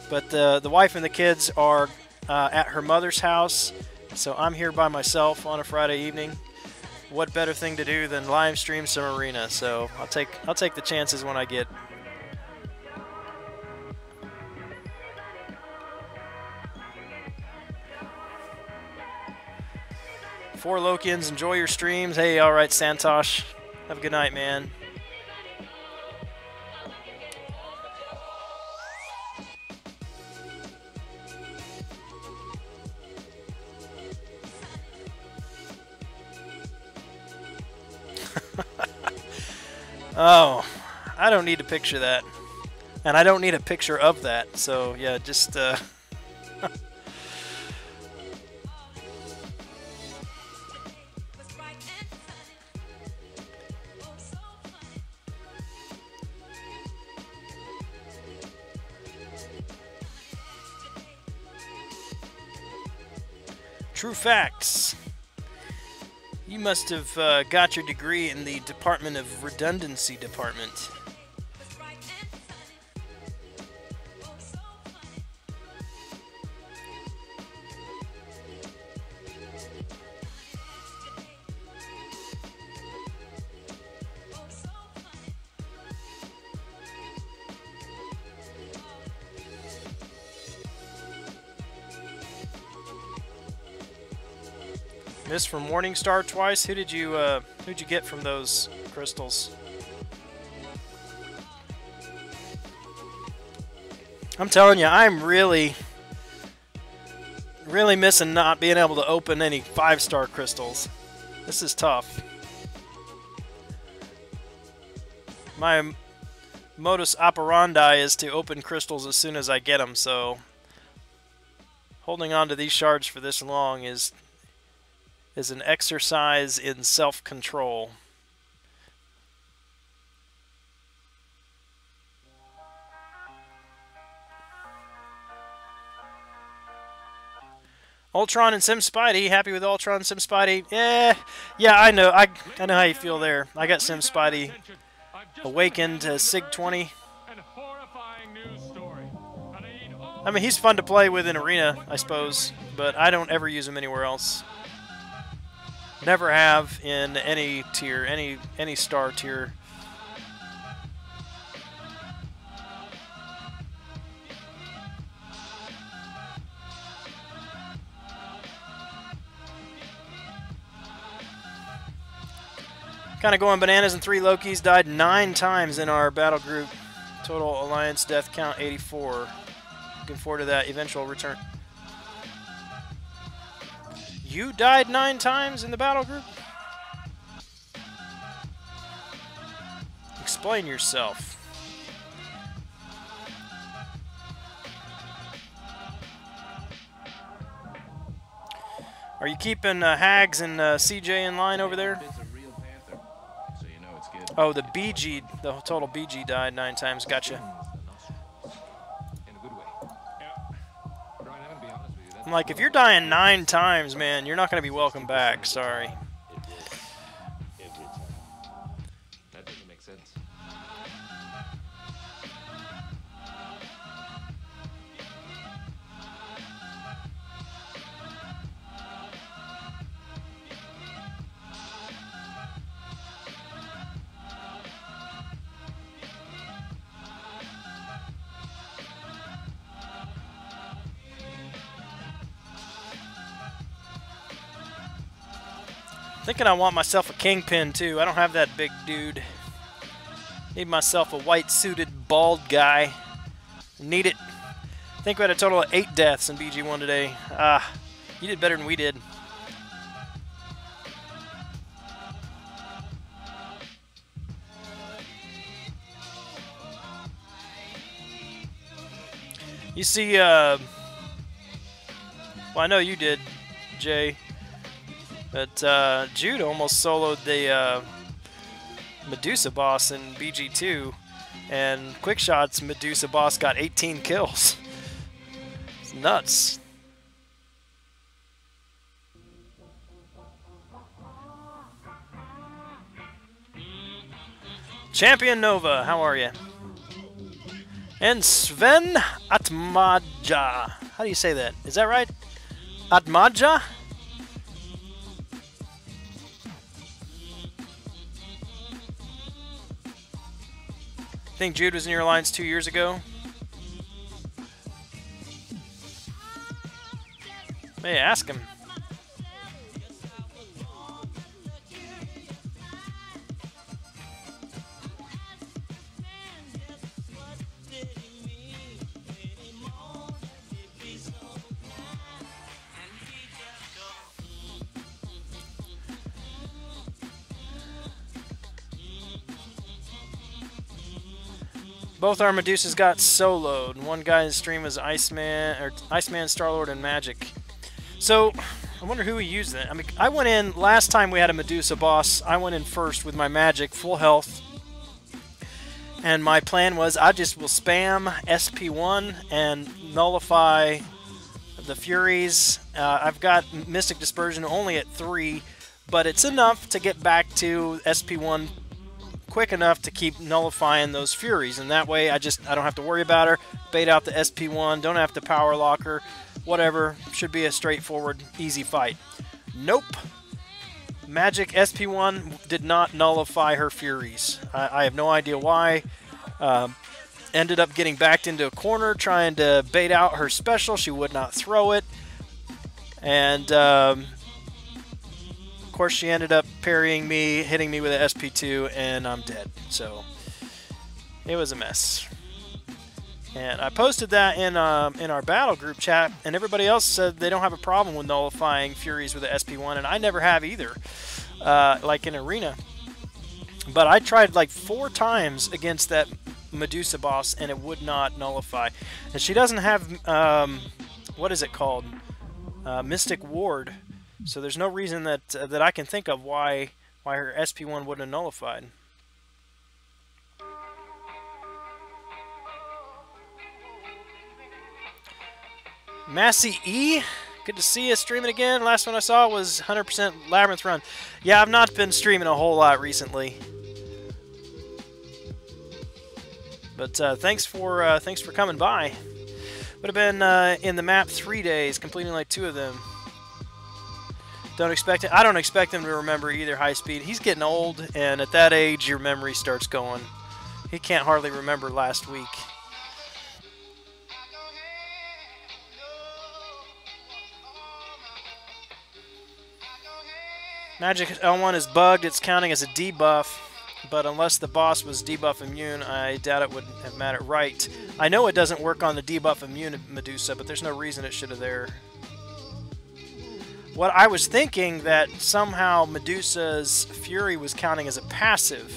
S1: But the wife and the kids are at her mother's house, so I'm here by myself on a Friday evening. What better thing to do than live stream some arena? So I'll take the chances when I get. For Lokians, enjoy your streams. Hey, all right, Santosh. Have a good night, man. Oh, I don't need to picture that. And I don't need a picture of that. So, yeah, just... True facts. You must have got your degree in the Department of Redundancy Department. Missed from Morningstar twice. Who'd you get from those crystals? I'm telling you, I'm really missing not being able to open any 5-star crystals. This is tough. My modus operandi is to open crystals as soon as I get them, so holding on to these shards for this long is an exercise in self-control. Ultron and Sim Spidey, happy with Ultron and Sim Spidey? Yeah, I know. I know how you feel there. I got Sim Spidey awakened to Sig 20. I mean, he's fun to play with in Arena, I suppose, but I don't ever use him anywhere else. Never have in any tier, any star tier. Kind of going bananas, and 3 Lokis died 9 times in our battle group. Total alliance death count 84. Looking forward to that eventual return. You died 9 times in the battle group? Explain yourself. Are you keeping Hags and CJ in line over there? Oh, the BG, the total BG died 9 times. Gotcha. I'm like, if you're dying 9 times, man, you're not going to be welcome back. Sorry.
S2: That doesn't make sense.
S1: Thinking I want myself a kingpin too. I don't have that big dude. Need myself a white-suited bald guy. Need it. I think we had a total of 8 deaths in BG1 today. You did better than we did. You see, well, I know you did, Jay. But Jude almost soloed the Medusa boss in BG2, and Quickshot's Medusa boss got 18 kills. It's nuts. Champion Nova, how are you? And Sven Atmaja. How do you say that? Is that right? Atmaja? I think Jude was in your lines 2 years ago. Hey, ask him. Both our Medusas got soloed. One guy's stream was Iceman, Star-Lord, and Magic. So, I wonder who we used then. I mean, I went in, last time we had a Medusa boss, I went in first with my Magic, full health. And my plan was I just will spam SP1 and nullify the Furies. I've got Mystic Dispersion only at 3, but it's enough to get back to SP1 quick enough to keep nullifying those Furies, and that way I don't have to worry about her, bait out the SP1, don't have to power lock her, whatever. Should be a straightforward, easy fight. Nope. Magic SP1 did not nullify her Furies. I have no idea why. Ended up getting backed into a corner trying to bait out her special. She would not throw it. And Of course, she ended up parrying me, hitting me with an SP2, and I'm dead. So it was a mess. And I posted that in our battle group chat, and everybody else said they don't have a problem with nullifying Furies with the SP1, and I never have either, like in Arena. But I tried like 4 times against that Medusa boss, and it would not nullify. And she doesn't have, what is it called? Mystic Ward. So there's no reason that I can think of why her SP1 wouldn't have nullified. Massey E, good to see you streaming again. Last one I saw was 100% Labyrinth Run. Yeah, I've not been streaming a whole lot recently. But thanks for coming by. Would have been in the map 3 days, completing like 2 of them. Don't expect it. I don't expect him to remember either high speed. He's getting old, and at that age, your memory starts going. He can't hardly remember last week. Magic L1 is bugged. It's counting as a debuff, but unless the boss was debuff immune, I doubt it would have mattered. Right. I know it doesn't work on the debuff immune Medusa, but there's no reason it should have there. What I was thinking that somehow Medusa's Fury was counting as a passive,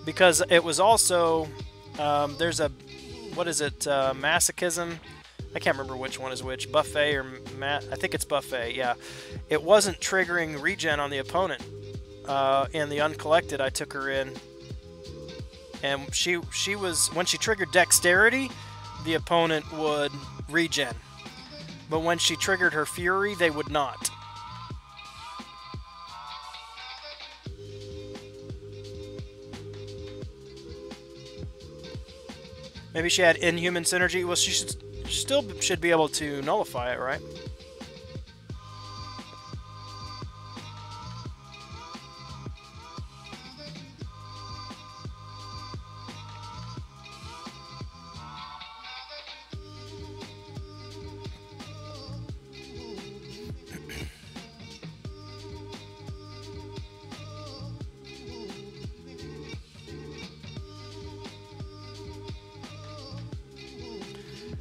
S1: because it was also there's a, what is it, masochism? I can't remember which one is which, buffet or I think it's buffet. Yeah, it wasn't triggering regen on the opponent. In the uncollected, I took her in, and she was, when she triggered dexterity, the opponent would regen. But when she triggered her Fury, they would not. Maybe she had inhuman synergy. Well, she still should be able to nullify it, right?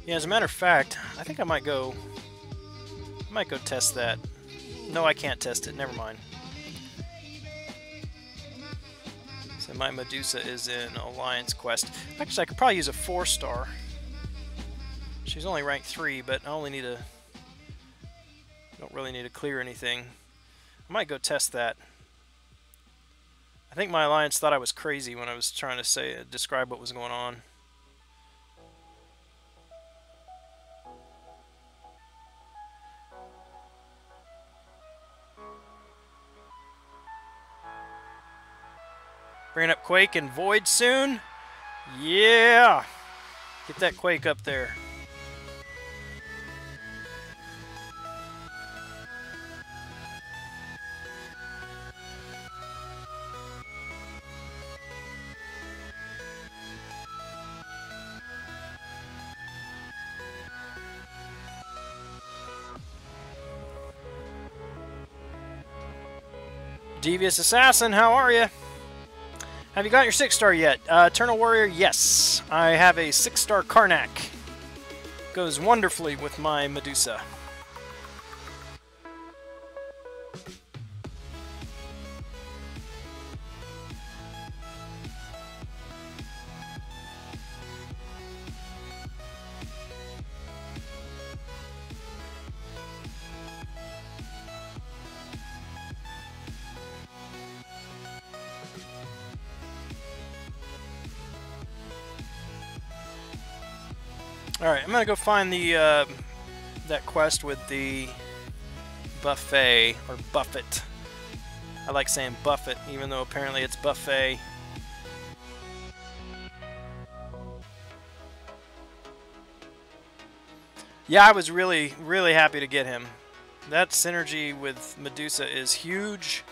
S1: Yeah, as a matter of fact, I think I might go test that. No, I can't test it. Never mind. So my Medusa is in Alliance Quest. Actually, I could probably use a 4-star. She's only rank 3, but I only need a... don't really need to clear anything. I might go test that. I think my Alliance thought I was crazy when I was trying to describe what was going on. Bringing up Quake and Void soon. Yeah! Get that Quake up there. Devious Assassin, how are you? Have you got your 6-star yet? Eternal Warrior, yes. I have a 6-star Karnak. Goes wonderfully with my Medusa. Alright, I'm gonna go find the that quest with the buffet, or buffet. I like saying buffet, even though apparently it's buffet. Yeah, I was really, really happy to get him. That synergy with Medusa is huge.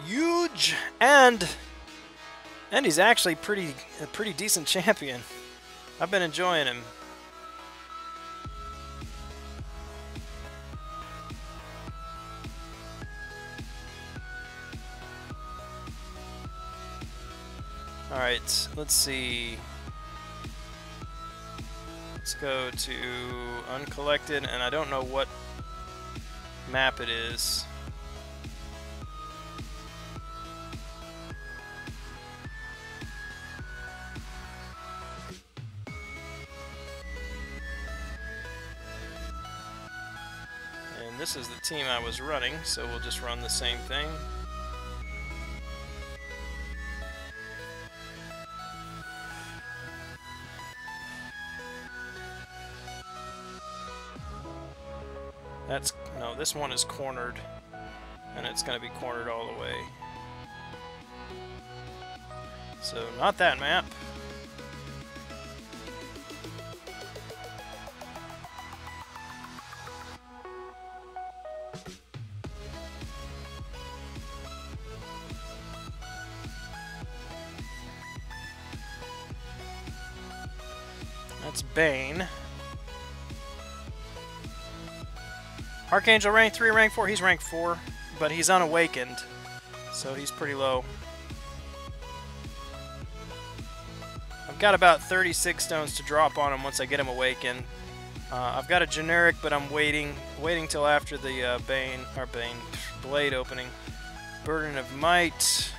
S1: Huge! And he's actually a pretty decent champion. I've been enjoying him. Alright, let's see. Let's go to uncollected, and I don't know what map it is. And this is the team I was running, so we'll just run the same thing. No, this one is cornered, and it's going to be cornered all the way. So, not that map. That's Bane. Archangel rank 3, rank 4. He's rank 4, but he's unawakened, so he's pretty low. I've got about 36 stones to drop on him once I get him awakened. I've got a generic, but I'm waiting till after the blade opening. Burden of Might.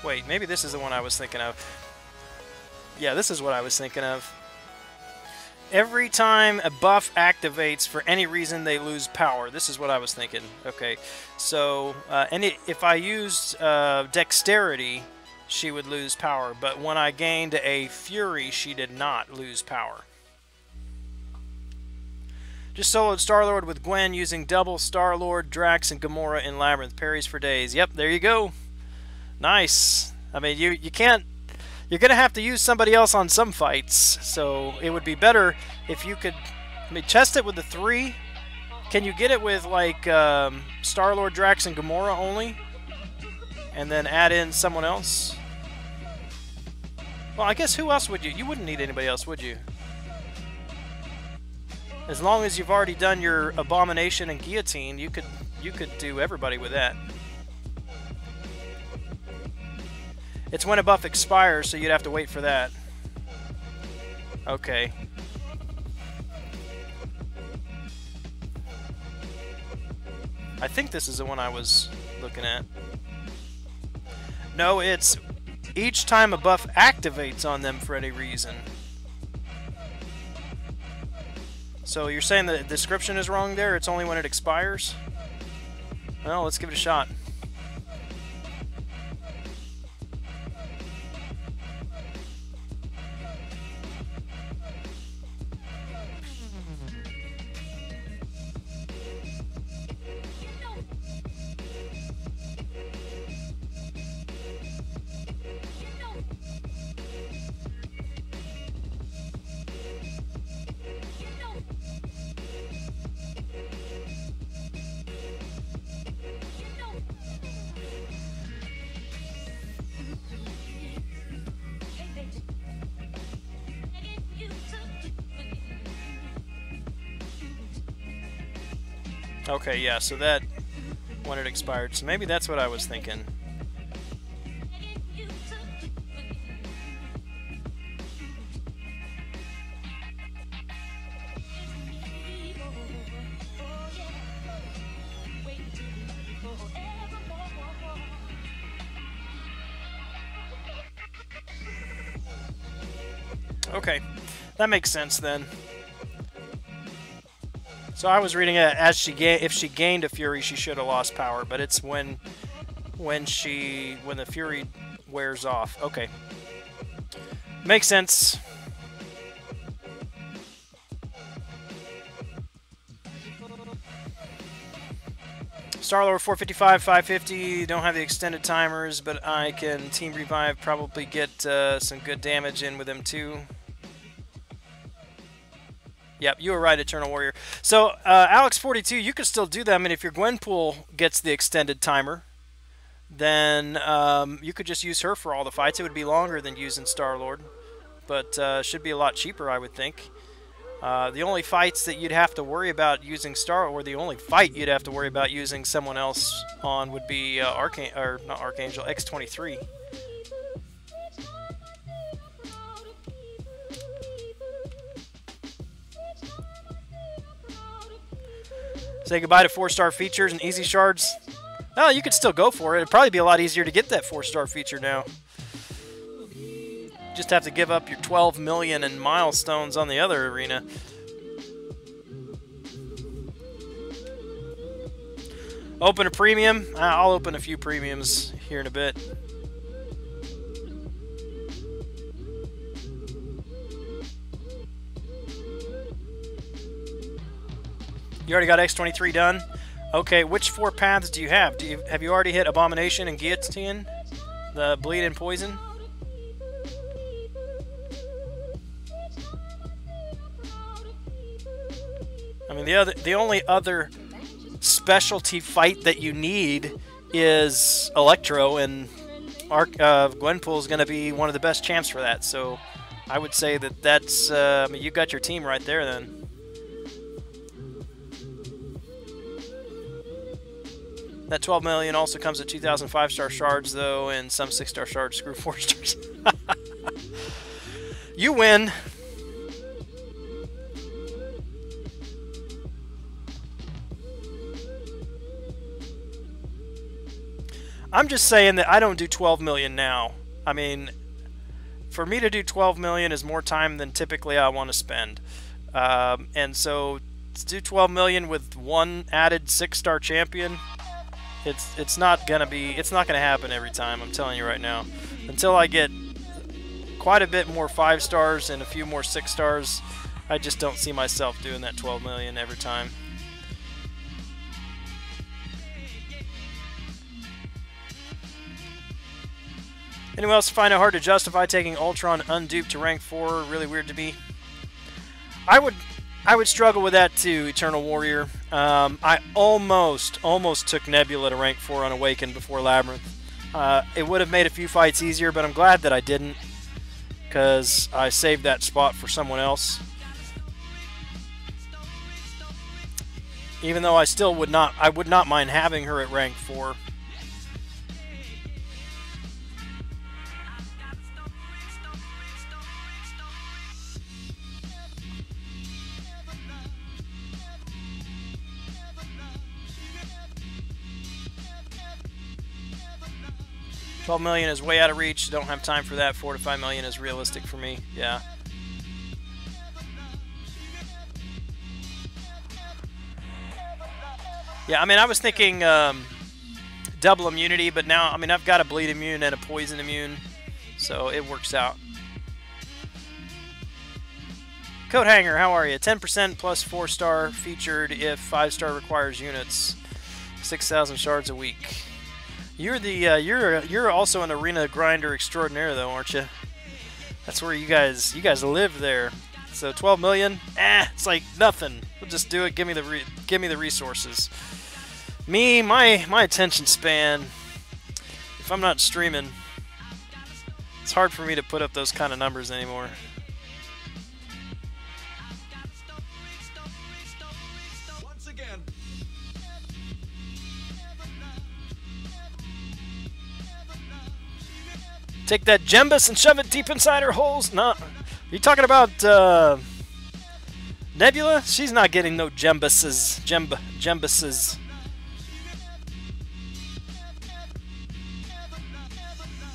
S1: Wait, maybe this is the one I was thinking of. Yeah, this is what I was thinking of. Every time a buff activates, for any reason, they lose power. This is what I was thinking. Okay, so if I used Dexterity, she would lose power. But when I gained a Fury, she did not lose power. Just soloed Star-Lord with Gwen using double Star-Lord, Drax, and Gamora in Labyrinth. Parries for days. Yep, there you go. Nice. I mean, you can't... You're going to have to use somebody else on some fights, so it would be better if you could... I mean, test it with the 3. Can you get it with, like, Star-Lord, Drax, and Gamora only? And then add in someone else? Well, I guess who else would you... You wouldn't need anybody else, would you? As long as you've already done your Abomination and Guillotine, you could do everybody with that. It's when a buff expires, so you'd have to wait for that. Okay. I think this is the one I was looking at. No, it's each time a buff activates on them for any reason. So you're saying the description is wrong there? It's only when it expires? Well, let's give it a shot. Okay, yeah, so that when it expired. So maybe that's what I was thinking. Okay, that makes sense then. So I was reading it as if she gained a Fury, she should have lost power, but it's when the Fury wears off. Okay, makes sense. Star-Lord 455, 550. Don't have the extended timers, but I can Team Revive, probably get some good damage in with them too. Yep, you were right, Eternal Warrior. So, Alex42, you could still do them, and if your Gwenpool gets the extended timer, then you could just use her for all the fights. It would be longer than using Star-Lord, but should be a lot cheaper, I would think. The only fights that you'd have to worry about using or the only fight you'd have to worry about using someone else on would be not Archangel, X-23. Say goodbye to 4-star features and easy shards. Oh, you could still go for it. It'd probably be a lot easier to get that 4-star feature now. Just have to give up your 12 million in milestones on the other arena. Open a premium. I'll open a few premiums here in a bit. You already got X23 done? Okay, which 4 paths do you have? Have you already hit Abomination and Guillotine? The Bleed and Poison? I mean, the only other specialty fight that you need is Electro, and Gwenpool is going to be one of the best champs for that. So I would say that's I mean, you got your team right there then. That 12 million also comes with 2,000 5-star shards, though, and some 6-star shards. Screw 4 stars. You win. I'm just saying that I don't do 12 million now. I mean, for me to do 12 million is more time than typically I want to spend. And so to do 12 million with one added 6-star champion, it's not gonna happen every time. I'm telling you right now. Until I get quite a bit more 5 stars and a few more 6 stars, I just don't see myself doing that 12 million every time. Anyone else find it hard to justify taking Ultron unduped to rank 4? Really weird to me. I would struggle with that too, Eternal Warrior. I almost took Nebula to rank 4 on Awakened before Labyrinth. It would have made a few fights easier, but I'm glad that I didn't, because I saved that spot for someone else. Even though I would not mind having her at rank 4. $12 million is way out of reach. Don't have time for that. $4 to $5 million is realistic for me. Yeah. Yeah, I mean, I was thinking double immunity, but now, I mean, I've got a bleed immune and a poison immune, so it works out. Coat Hanger, how are you? 10% plus 4-star featured if 5-star requires units. 6,000 shards a week. You're the you're also an arena grinder extraordinaire though, aren't you? That's where you guys live there. So 12 million, it's like nothing. We'll just do it. Give me the resources. Me, my attention span. If I'm not streaming, it's hard for me to put up those kind of numbers anymore. Take that Gembus and shove it deep inside her holes. No, are you talking about Nebula? She's not getting no Gembuses. Gembuses.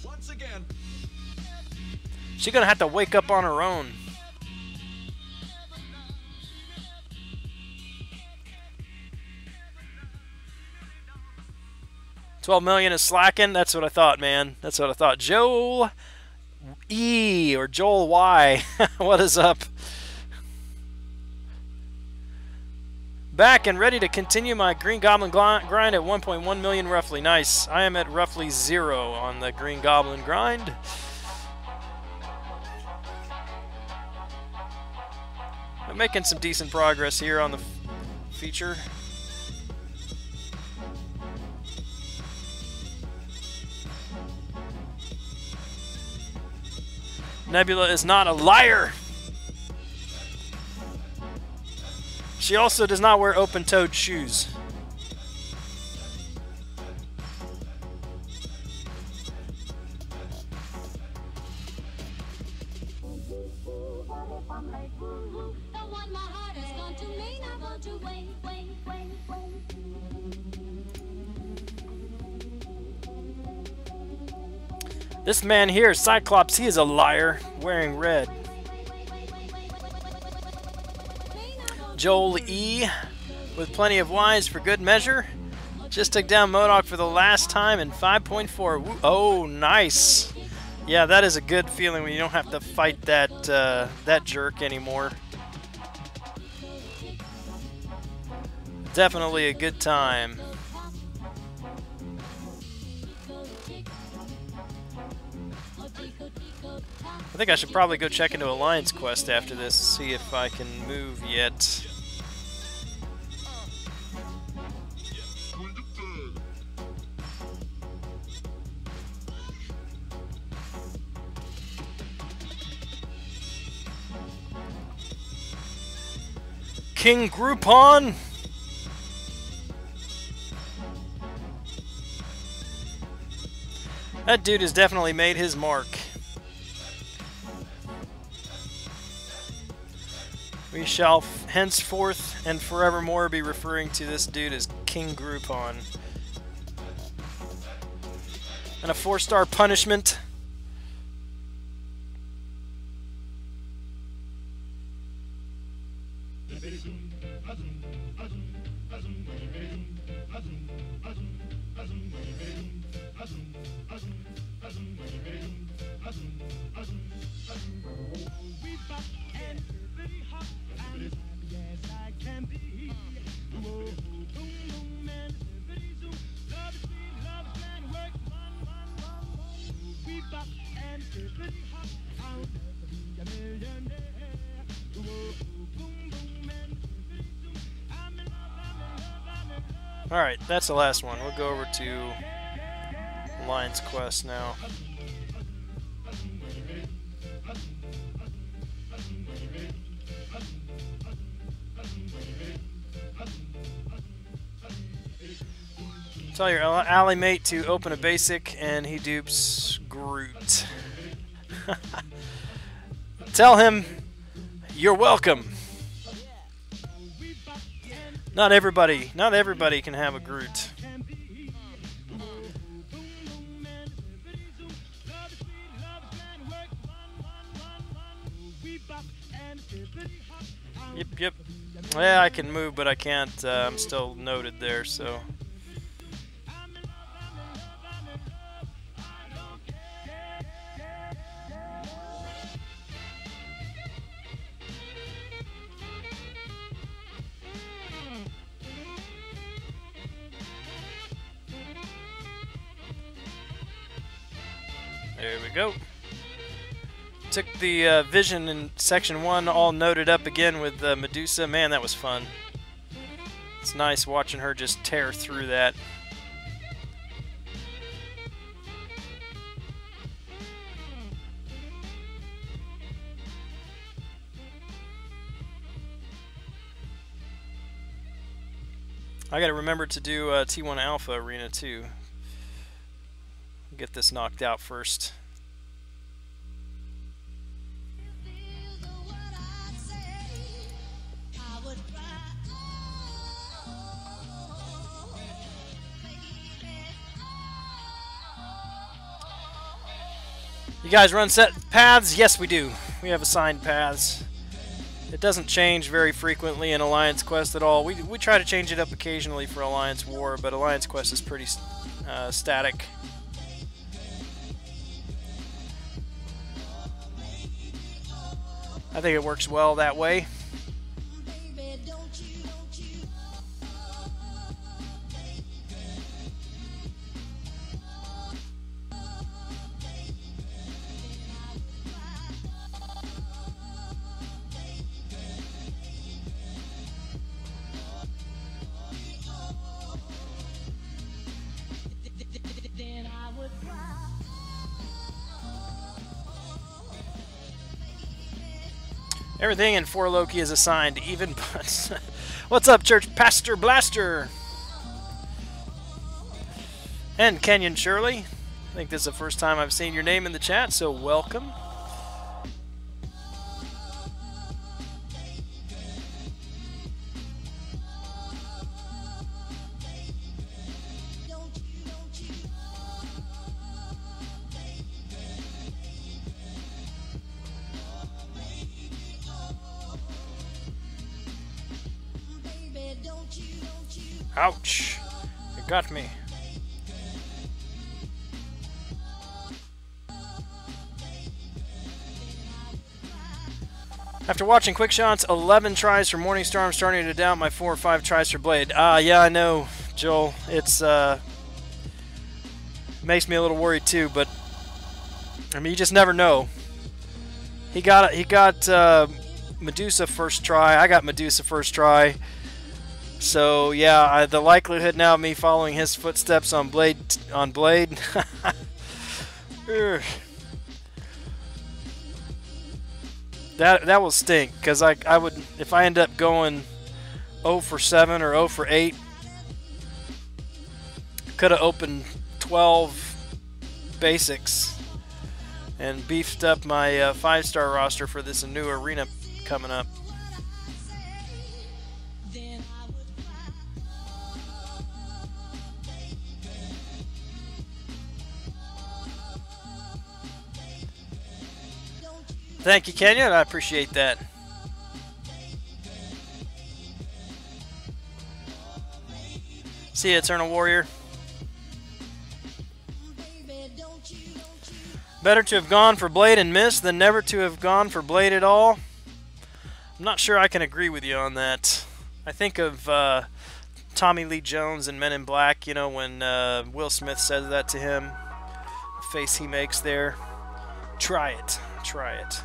S1: Once again. She's gonna have to wake up on her own. $12 million is slacking. That's what I thought, man. That's what I thought. Joel E or Joel Y. What is up? Back and ready to continue my Green Goblin grind at 1.1 million roughly. Nice. I am at roughly 0 on the Green Goblin grind. I'm making some decent progress here on the feature. Nebula is not a liar. She also does not wear open-toed shoes. This man here, Cyclops, he is a liar, wearing red. Joel E, with plenty of Ys for good measure. Just took down MODOK for the last time in 5.4. Woo. Oh, nice. Yeah, that is a good feeling when you don't have to fight that that jerk anymore. Definitely a good time. I think I should probably go check into Alliance Quest after this, see if I can move yet. King Groupon! That dude has definitely made his mark. We shall henceforth and forevermore be referring to this dude as King Groupon. And a 4-star punishment. Alright, that's the last one. We'll go over to Alliance Quest now. Tell your ally mate to open a basic and he dupes Groot. Tell him you're welcome. Not everybody can have a Groot. Yep. Yeah, I can move, but I can't. I'm still noted there, so. There we go. Took the vision in section 1 all noted up again with Medusa. Man, that was fun. It's nice watching her just tear through that. I gotta remember to do T1 Alpha Arena too. Get this knocked out first. You guys run set paths? Yes, we do. We have assigned paths. It doesn't change very frequently in Alliance Quest at all. We try to change it up occasionally for Alliance War, but Alliance Quest is pretty static. I think it works well that way. Everything in 4 Loki is assigned even butts. What's up, Church Pastor Blaster? And Kenyon Shirley. I think this is the first time I've seen your name in the chat, so welcome. Ouch. It got me. After watching Quick Shot's 11 tries for Morningstar, I'm starting to doubt my 4 or 5 tries for Blade. Yeah, I know, Joel. It's makes me a little worried too, but I mean, you just never know. He got Medusa first try. I got Medusa first try. So yeah, the likelihood now of me following his footsteps on Blade That will stink, because I would, if I end up going 0 for 7 or 0 for 8, could have opened 12 basics and beefed up my 5-star roster for this new arena coming up. Thank you, Kenya. I appreciate that. See ya, Eternal Warrior. Better to have gone for Blade and missed than never to have gone for Blade at all. I'm not sure I can agree with you on that. I think of Tommy Lee Jones in Men in Black, you know, when Will Smith says that to him. The face he makes there. Try it. Try it.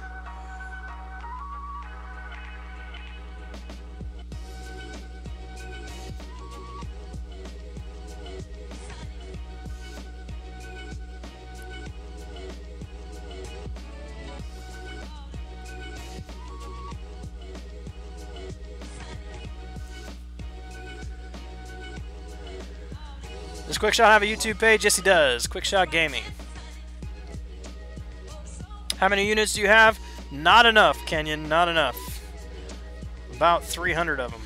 S1: Does Quickshot have a YouTube page? Yes, he does. Quickshot Gaming. How many units do you have? Not enough, Kenyon. Not enough. About 300 of them.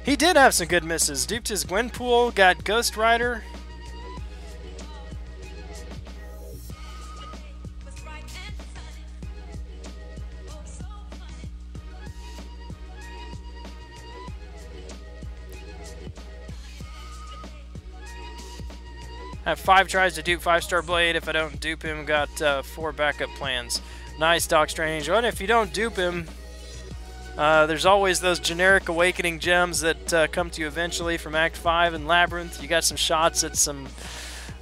S1: He did have some good misses. Duped his Gwenpool. Got Ghost Rider. I have 5 tries to dupe 5-star Blade. If I don't dupe him, got 4 backup plans. Nice, Doc Strange. Well, if you don't dupe him, there's always those generic Awakening gems that come to you eventually from Act 5 and Labyrinth. You got some shots at some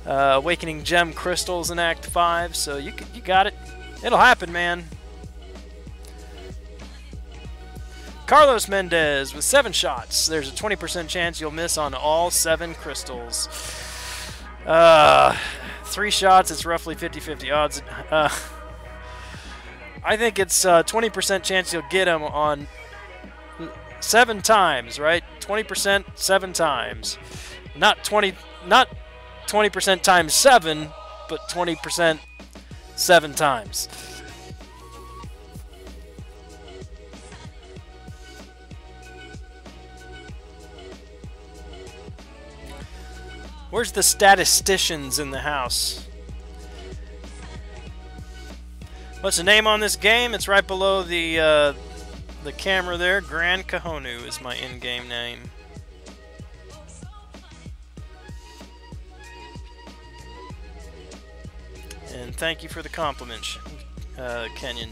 S1: Awakening gem crystals in Act 5, so you got it. It'll happen, man. Carlos Mendez with 7 shots. There's a 20% chance you'll miss on all 7 crystals. 3 shots, it's roughly 50-50 odds. I think it's 20% chance you'll get them on 7 times, right? 20%, 7 times. Not 20% times 7, but 20% 7 times. Where's the statisticians in the house? What's the name on this game? It's right below the camera there. Gran Kahonu is my in-game name. And thank you for the compliment, Kenyon.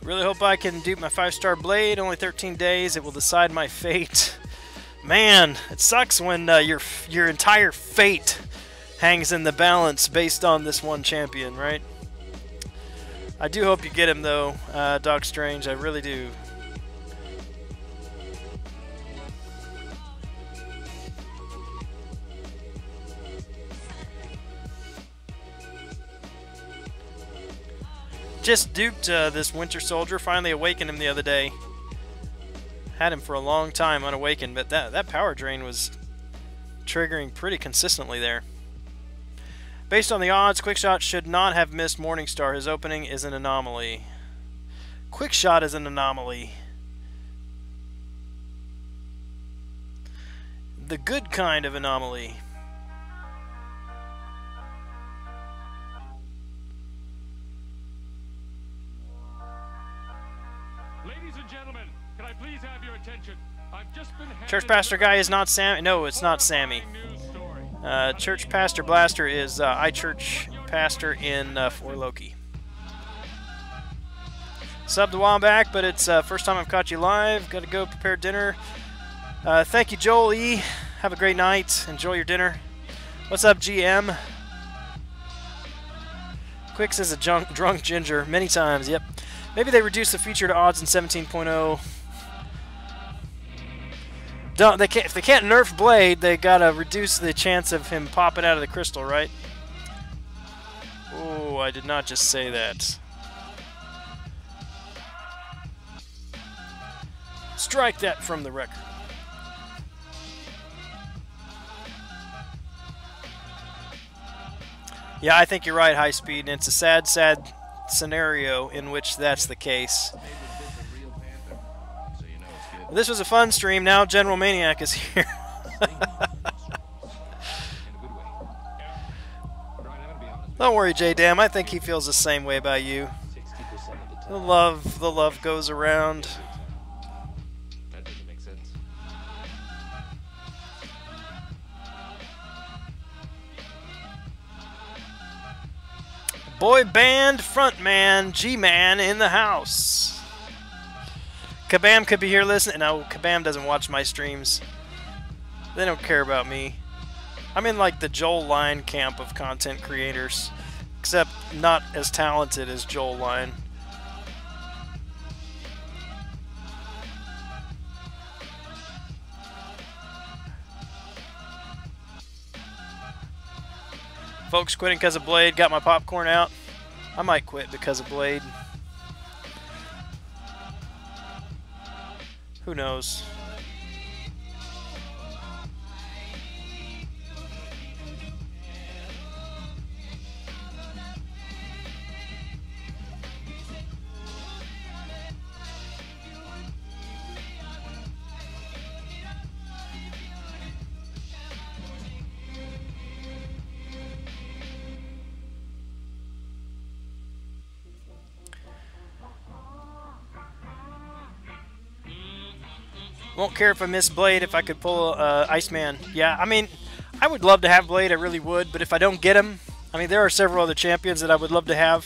S1: Really hope I can dupe my 5-star Blade. Only 13 days. It will decide my fate. Man, it sucks when your entire fate hangs in the balance based on this one champion, right? I do hope you get him, though, Doc Strange. I really do. Just duped this Winter Soldier. Finally awakened him the other day. Had him for a long time unawakened, but that power drain was triggering pretty consistently there. Based on the odds, Quickshot should not have missed Morningstar. His opening is an anomaly. Quick shot is an anomaly. The good kind of anomaly.
S2: Ladies and gentlemen, can I please have your attention? I've just been
S1: Church pastor guy is not Sam. No, it's not Sammy. Church pastor Blaster is iChurch pastor in For Loki. Subbed a while back, but it's first time I've caught you live. Got to go prepare dinner. Thank you, Joel E. Have a great night. Enjoy your dinner. What's up, GM? Quicks is a drunk ginger. Many times, yep. Maybe they reduced the feature to odds in 17.0. If they can't nerf Blade, they gotta reduce the chance of him popping out of the crystal, right? Oh, I did not just say that. Strike that from the record. Yeah, I think you're right, High Speed, and it's a sad, sad scenario in which that's the case. This was a fun stream. Now General Maniac is here. Don't worry, J-Dam. I think he feels the same way about you. The love goes around.
S2: That doesn't make sense.
S1: Boy band frontman G-Man in the house. Kabam could be here listening. No, Kabam doesn't watch my streams. They don't care about me. I'm in like the Joel Line camp of content creators, except not as talented as Joel Line. Folks quitting because of Blade. Got my popcorn out. I might quit because of Blade. Who knows? Won't care if I miss Blade if I could pull Iceman. Yeah, I mean, I would love to have Blade, I really would, but if I don't get him, I mean, there are several other champions that I would love to have.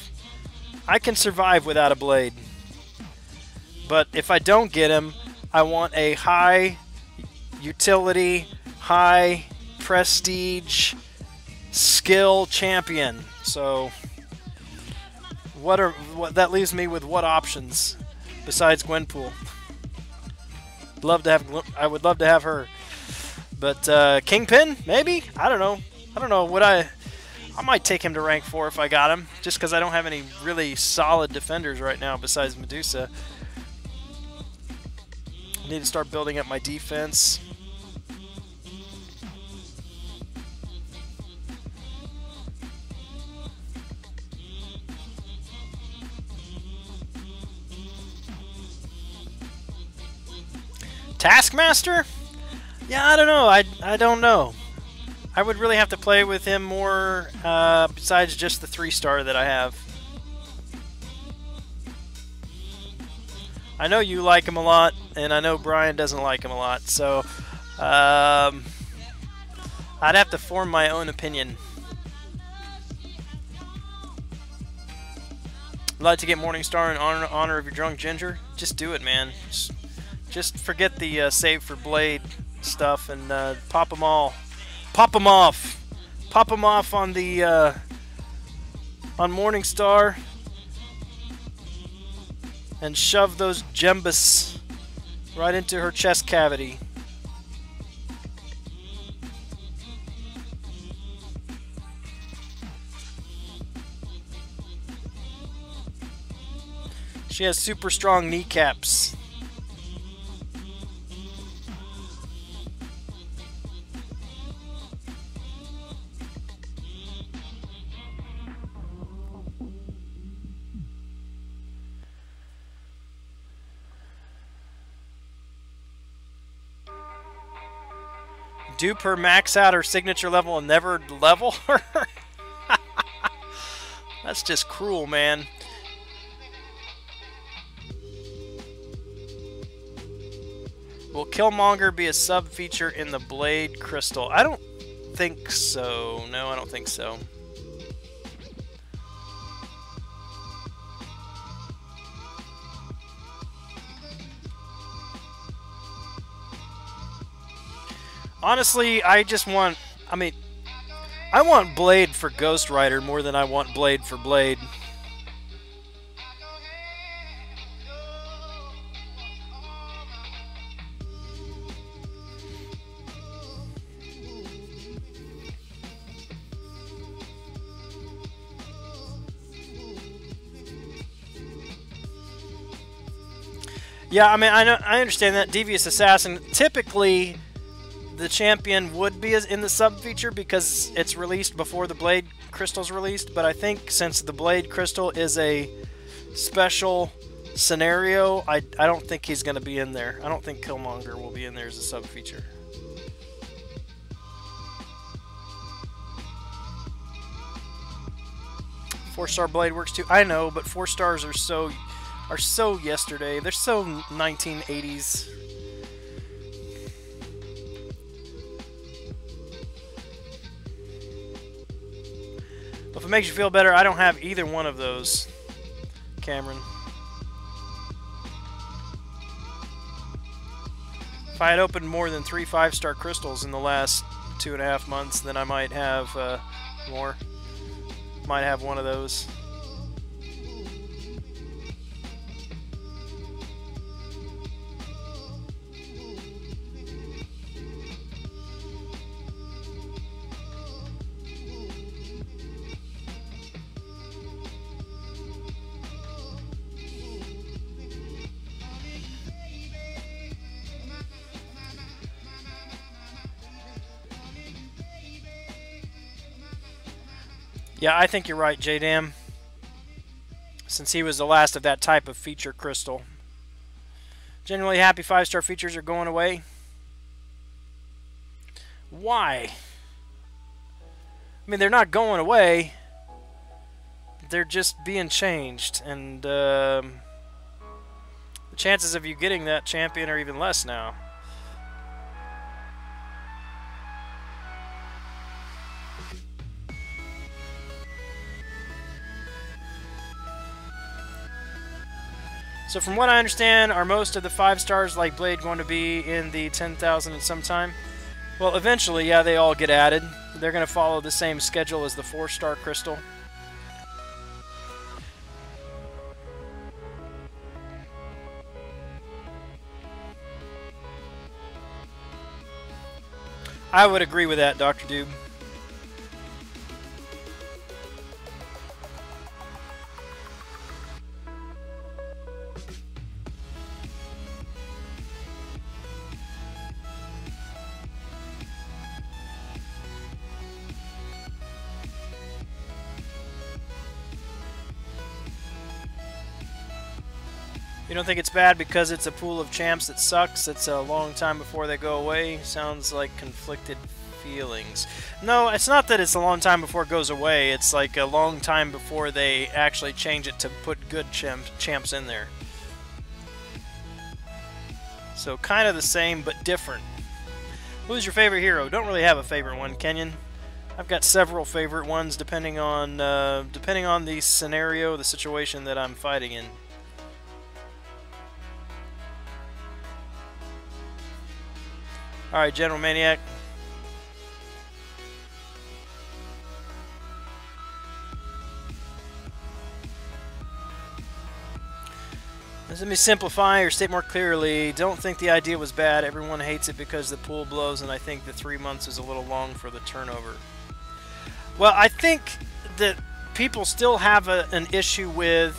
S1: I can survive without a Blade. But if I don't get him, I want a high utility, high prestige, skill champion. So, that leaves me with what options besides Gwenpool? I would love to have her, but Kingpin maybe. I don't know. I might take him to rank 4 if I got him, just because I don't have any really solid defenders right now besides Medusa. I need to start building up my defense. Taskmaster? Yeah, I don't know. I don't know. I would really have to play with him more besides just the 3-star that I have. I know you like him a lot, and I know Brian doesn't like him a lot, so I'd have to form my own opinion. I'd like to get Morningstar in honor of your drunk ginger. Just do it, man. Just forget the save for Blade stuff and pop them all. Pop them off. Pop them off on the on Morningstar and shove those Gembus right into her chest cavity. She has super strong kneecaps. Dupe her, max out her signature level, and never level her? That's just cruel, man. Will Killmonger be a sub-feature in the Blade Crystal? I don't think so. No, I don't think so. Honestly, I just want... I mean, I want Blade for Ghost Rider more than I want Blade for Blade. Yeah, I mean, I understand that. Devious Assassin, typically the champion would be in the sub-feature because it's released before the Blade Crystal's released, but I think since the Blade Crystal is a special scenario, I don't think he's going to be in there. I don't think Killmonger will be in there as a sub-feature. Four-star Blade works too. I know, but 4 stars are so yesterday. They're so 1980s. Well, if it makes you feel better, I don't have either one of those, Cameron. If I had opened more than 3 5-star crystals in the last 2.5 months, then I might have more. Might have one of those. Yeah, I think you're right, J-Dam. Since he was the last of that type of feature crystal. Generally happy 5-star features are going away. Why? I mean, they're not going away. They're just being changed. And the chances of you getting that champion are even less now. So from what I understand, are most of the 5 stars like Blade going to be in the 10,000 at some time? Well, eventually, yeah, they all get added. They're going to follow the same schedule as the 4-star crystal. I would agree with that, Dr. Doob. You don't think it's bad because it's a pool of champs that sucks? It's a long time before they go away? Sounds like conflicted feelings. No, it's not that it's a long time before it goes away. It's like a long time before they actually change it to put good champs in there. So kind of the same, but different. Who's your favorite hero? Don't really have a favorite one, Kenyon. I've got several favorite ones depending on the scenario, the situation that I'm fighting in. Alright, General Maniac. Let me simplify or state more clearly. Don't think the idea was bad. Everyone hates it because the pool blows, and I think the 3 months is a little long for the turnover. Well, I think that people still have an issue with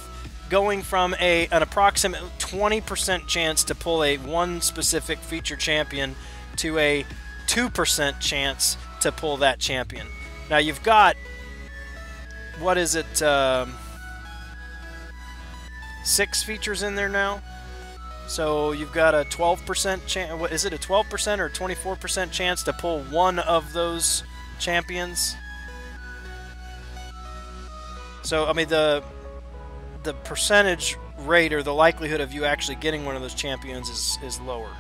S1: going from an approximate 20% chance to pull one specific feature champion to a 2% chance to pull that champion. Now you've got, what is it, 6 features in there now? So you've got a 12% chance. What is it? A 12% or 24% chance to pull one of those champions? So I mean the percentage rate or the likelihood of you actually getting one of those champions is lower.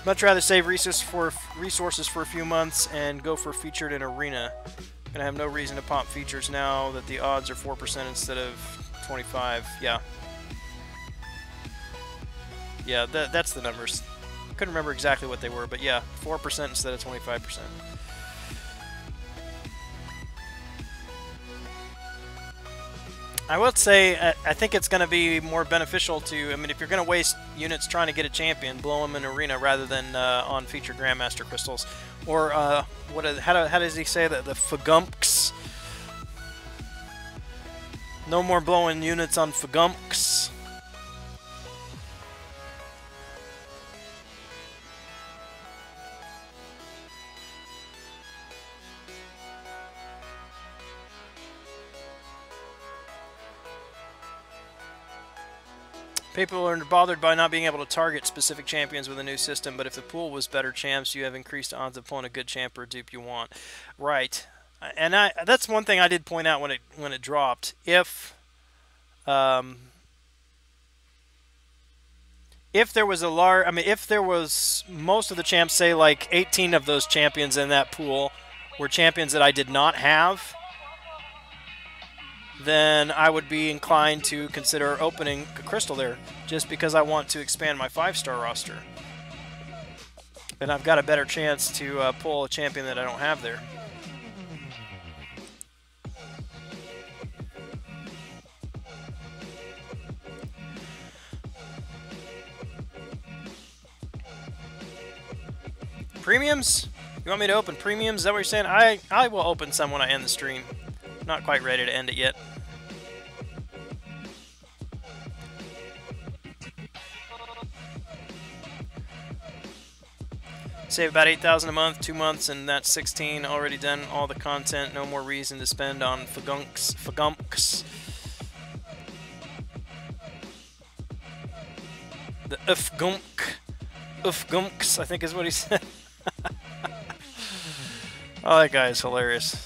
S1: Much rather save resources for a few months and go for featured in arena. Gonna have no reason to pop features now that the odds are 4% instead of 25. Yeah. Yeah, that's the numbers. Couldn't remember exactly what they were, but yeah, 4% instead of 25%. I will say, I think it's going to be more beneficial to, I mean, if you're going to waste units trying to get a champion, blow them in arena rather than on featured Grandmaster crystals. Or, how does he say that? The Fagumks. No more blowing units on Fagumks. People are bothered by not being able to target specific champions with a new system, but if the pool was better champs, you have increased odds of pulling a good champ or a dupe you want. Right. And that's one thing I did point out when it dropped. If there was a large, I mean, if there was most of the champs, say like 18 of those champions in that pool were champions that I did not have, then I would be inclined to consider opening a crystal there, just because I want to expand my 5-star roster. And I've got a better chance to pull a champion that I don't have there. Premiums? You want me to open premiums? Is that what you're saying? I will open some when I end the stream. Not quite ready to end it yet. Save about 8,000 a month, 2 months, and that's 16. Already done all the content. No more reason to spend on Fagumks. The Ufgumks, I think is what he said. Oh, that guy is hilarious.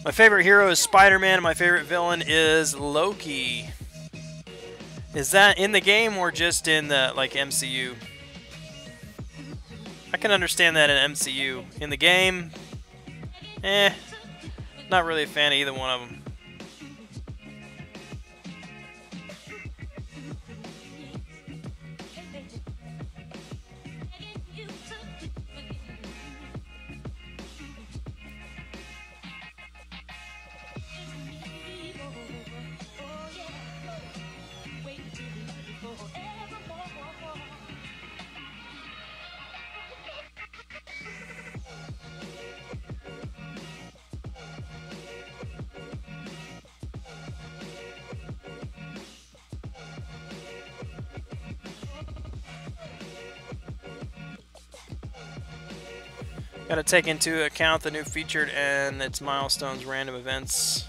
S1: My favorite hero is Spider-Man, and my favorite villain is Loki. Is that in the game or just in the, like, MCU? I can understand that in MCU. In the game, not really a fan of either one of them. Got to take into account the new featured and its milestones, random events.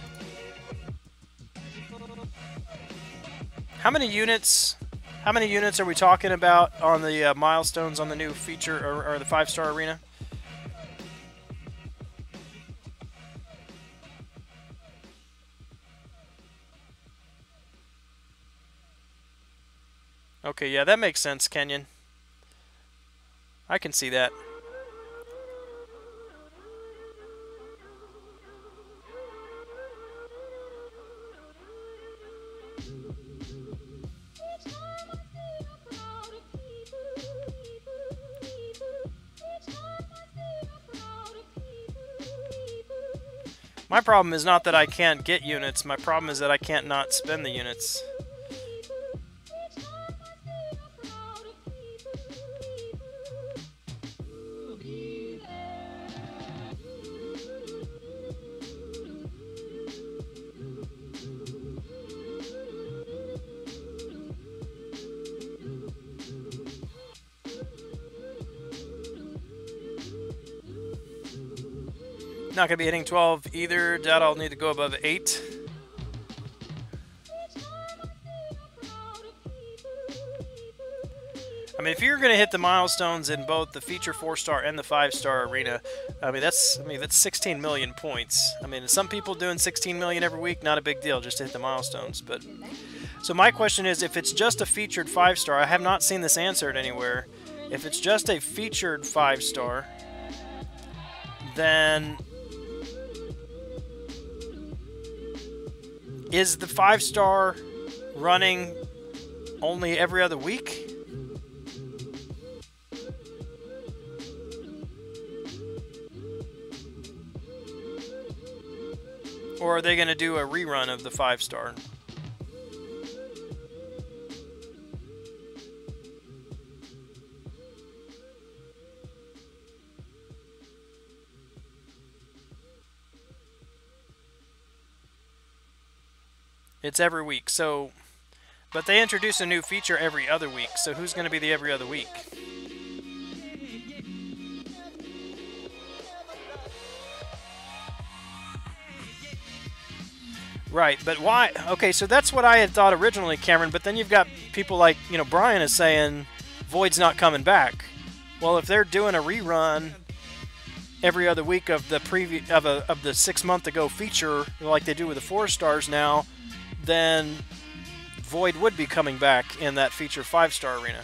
S1: How many units are we talking about on the milestones on the new feature or the 5-star arena? Okay, yeah, that makes sense, Kenyon. I can see that. My problem is not that I can't get units, my problem is that I can't not spend the units. not going to be hitting 12 either. Doubt I'll need to go above 8. I mean, if you're going to hit the milestones in both the feature 4-star and the 5-star arena, I mean that's 16 million points. I mean, some people doing 16 million every week, not a big deal, just to hit the milestones. But so my question is, if it's just a featured 5-star, I have not seen this answered anywhere. If it's just a featured 5-star, then is the 5-star running only every other week? Or are they going to do a rerun of the 5-star? It's every week, so... But they introduce a new feature every other week, so who's going to be the every other week? Right, but why? Okay, so that's what I had thought originally, Cameron, but then you've got people like, you know, Brian is saying Void's not coming back. Well, if they're doing a rerun every other week of the of the 6 month ago feature like they do with the 4-stars now, then Void would be coming back in that feature 5-star arena.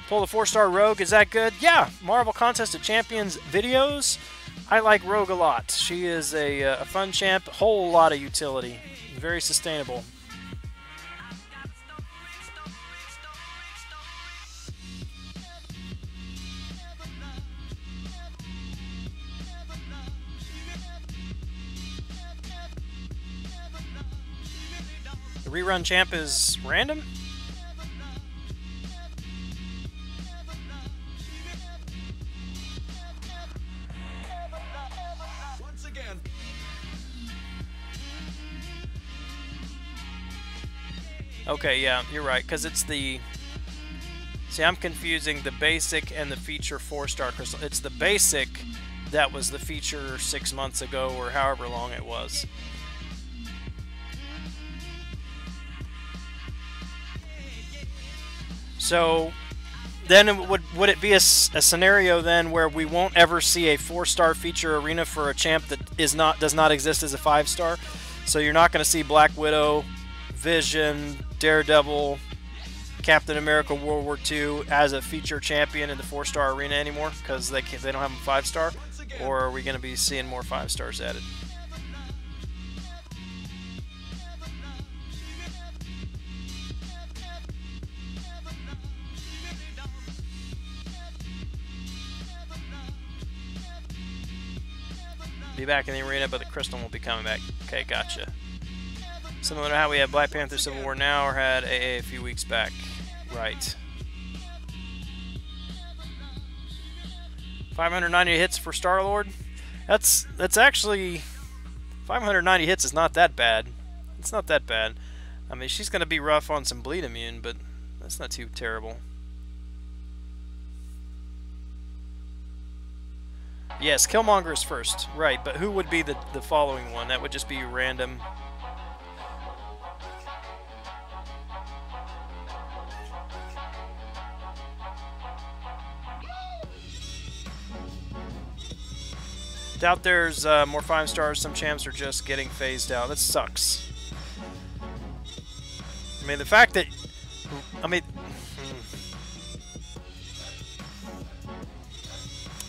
S1: Pull the 4-star Rogue, is that good? Yeah, Marvel Contest of Champions videos. I like Rogue a lot. She is a fun champ, whole lot of utility, very sustainable. The rerun champ is random? Okay, yeah, you're right, because it's the... See, I'm confusing the basic and the feature 4-star crystal. It's the basic that was the feature 6 months ago, or however long it was. So, then would it be a scenario then where we won't ever see a 4-star feature arena for a champ that does not exist as a 5-star? So you're not going to see Black Widow, Vision, Daredevil, Captain America World War II as a feature champion in the 4-star arena anymore because they don't have a 5-star? Or are we going to be seeing more 5-stars added? Be back in the arena, but the crystal won't be coming back. Okay, gotcha. Similar to how we had Black Panther Civil War now, or had AA a few weeks back. Right. 590 hits for Star-Lord. That's actually 590 hits is not that bad. It's not that bad. I mean, she's gonna be rough on some bleed immune, but that's not too terrible. Yes, Killmonger is first, right? But who would be the following one? That would just be random. Doubt there's more 5-stars. Some champs are just getting phased out. That sucks. I mean, the fact that... I mean...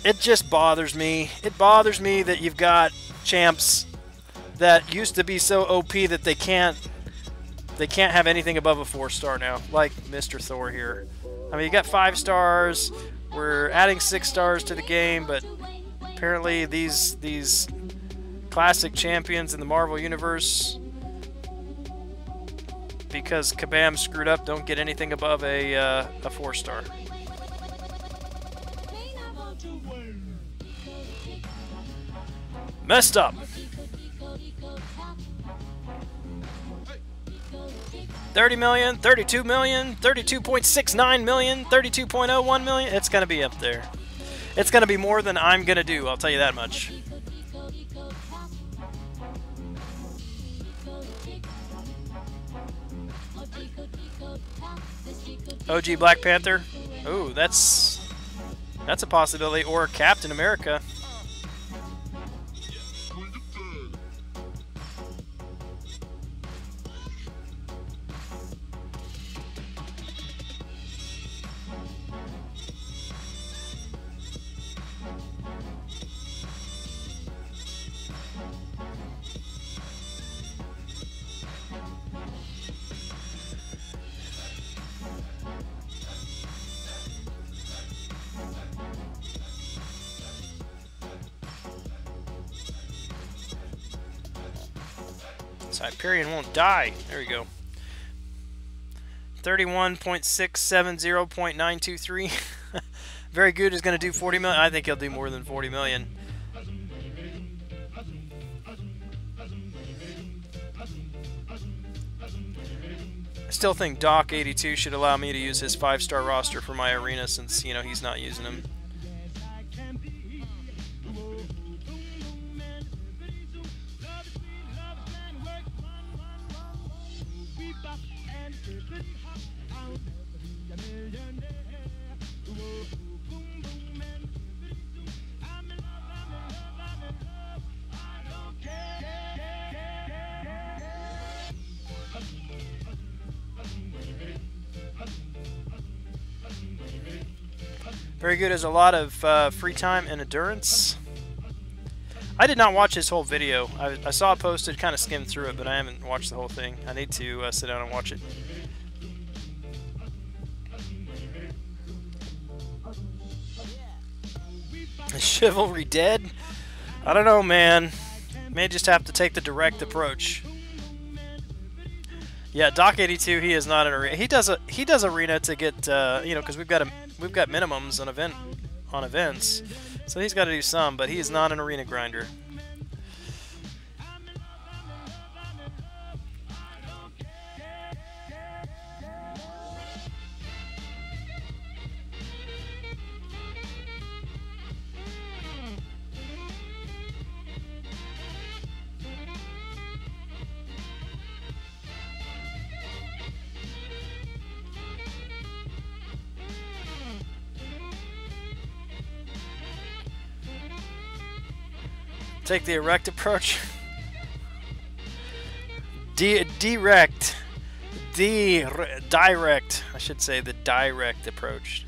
S1: It just bothers me. It bothers me that you've got champs that used to be so OP that they can't have anything above a 4-star now, like Mr. Thor here. I mean, you got 5 stars. We're adding 6 stars to the game, but apparently these classic champions in the Marvel Universe, because Kabam screwed up, don't get anything above a 4-star. Messed up. 30 million, 32 million, 32.69 million, 32.01 million. It's going to be up there. It's going to be more than I'm going to do, I'll tell you that much. OG Black Panther. Ooh, that's a possibility. Or Captain America. Hyperion won't die. There we go. 31.670.923. Very good is going to do 40 million. I think he'll do more than 40 million. I still think Doc82 should allow me to use his 5-star roster for my arena since, you know, he's not using them. Very good has a lot of free time and endurance. I did not watch his whole video. I saw it posted, kind of skimmed through it, but I haven't watched the whole thing. I need to sit down and watch it. Is Chivalry dead? I don't know, man. May just have to take the direct approach. Yeah, Doc82, he is not an arena. He does arena to get you know, because we've got minimums on events, so he's got to do some, but he is not an arena grinder. Take the erect approach. Direct. I should say the direct approach.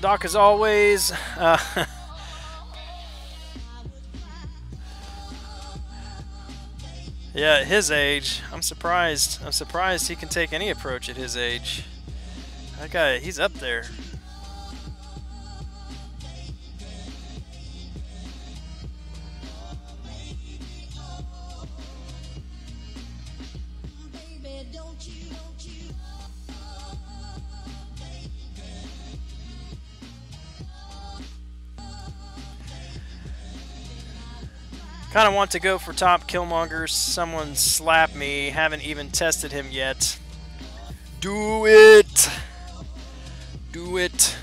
S1: Doc, as always, yeah, at his age, I'm surprised. I'm surprised he can take any approach at his age. That guy, he's up there. Kind of want to go for top Killmonger. Someone slap me. Haven't even tested him yet. Do it. Do it.